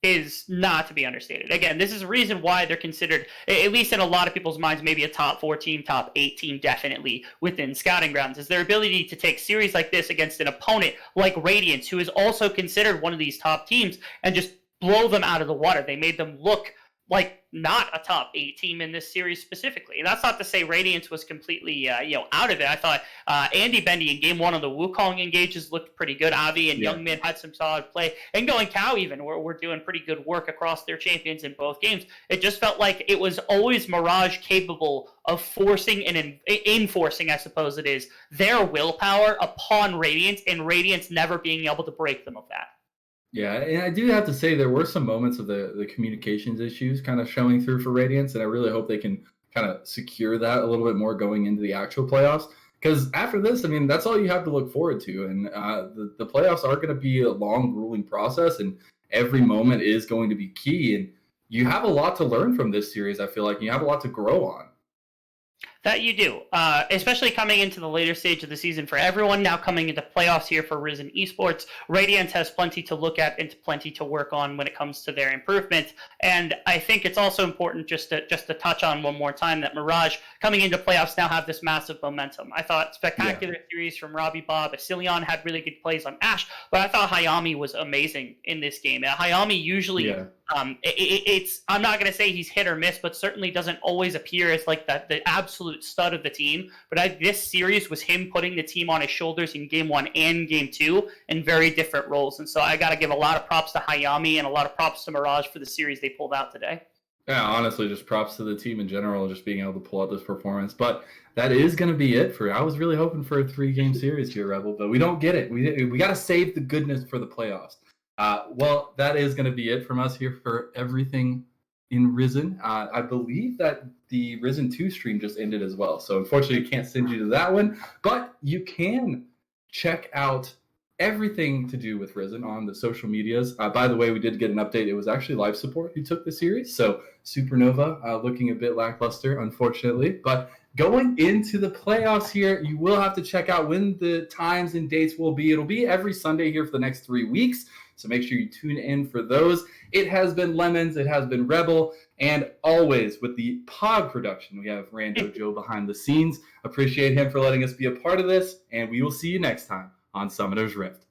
Speaker 3: is not to be understated. Again, this is a reason why they're considered, at least in a lot of people's minds, maybe a top 4 team, top 8 team, definitely within scouting grounds, is their ability to take series like this against an opponent like Radiance, who is also considered one of these top teams, and just blow them out of the water. They made them look like not a top 8 team in this series specifically. And that's not to say Radiance was completely out of it. I thought Andy Bendy in game 1 of the Wukong engages looked pretty good. Avi and Youngmin had some solid play. And Going Cow even were doing pretty good work across their champions in both games. It just felt like it was always Mirage capable of forcing and enforcing, I suppose it is, their willpower upon Radiance, and Radiance never being able to break them of that.
Speaker 2: Yeah, and I do have to say there were some moments of the communications issues kind of showing through for Radiance, and I really hope they can kind of secure that a little bit more going into the actual playoffs. Because after this, I mean, that's all you have to look forward to, and the playoffs are going to be a long, grueling process, and every moment is going to be key, and you have a lot to learn from this series, I feel like, and you have a lot to grow on.
Speaker 3: That you do, especially coming into the later stage of the season for everyone now coming into playoffs here for Risen Esports. Radiance has plenty to look at and plenty to work on when it comes to their improvement. And I think it's also important just to touch on one more time that Mirage coming into playoffs now have this massive momentum. I thought spectacular series from Robbie Bob. Asilion had really good plays on Ashe, but I thought Hayami was amazing in this game. Hayami usually I'm not going to say he's hit or miss, but certainly doesn't always appear as like the absolute stud of the team. But this series was him putting the team on his shoulders in game 1 and game 2 in very different roles. And so I got to give a lot of props to Hayami and a lot of props to Mirage for the series they pulled out today.
Speaker 2: Yeah, honestly, just props to the team in general, just being able to pull out this performance. But that is going to be it for. I was really hoping for a 3-game series here, Rebel, but we don't get it. We got to save the goodness for the playoffs. Well, that is going to be it from us here for everything in Risen. I believe that the Risen 2 stream just ended as well. So unfortunately, I can't send you to that one. But you can check out everything to do with Risen on the social medias. By the way, we did get an update. It was actually live support who took the series. So Supernova looking a bit lackluster, unfortunately. But going into the playoffs here, you will have to check out when the times and dates will be. It'll be every Sunday here for the next 3 weeks. So make sure you tune in for those. It has been Lemons. It has been Rebel. And always with the pod production, we have Rando Joe behind the scenes. Appreciate him for letting us be a part of this. And we will see you next time on Summoner's Rift.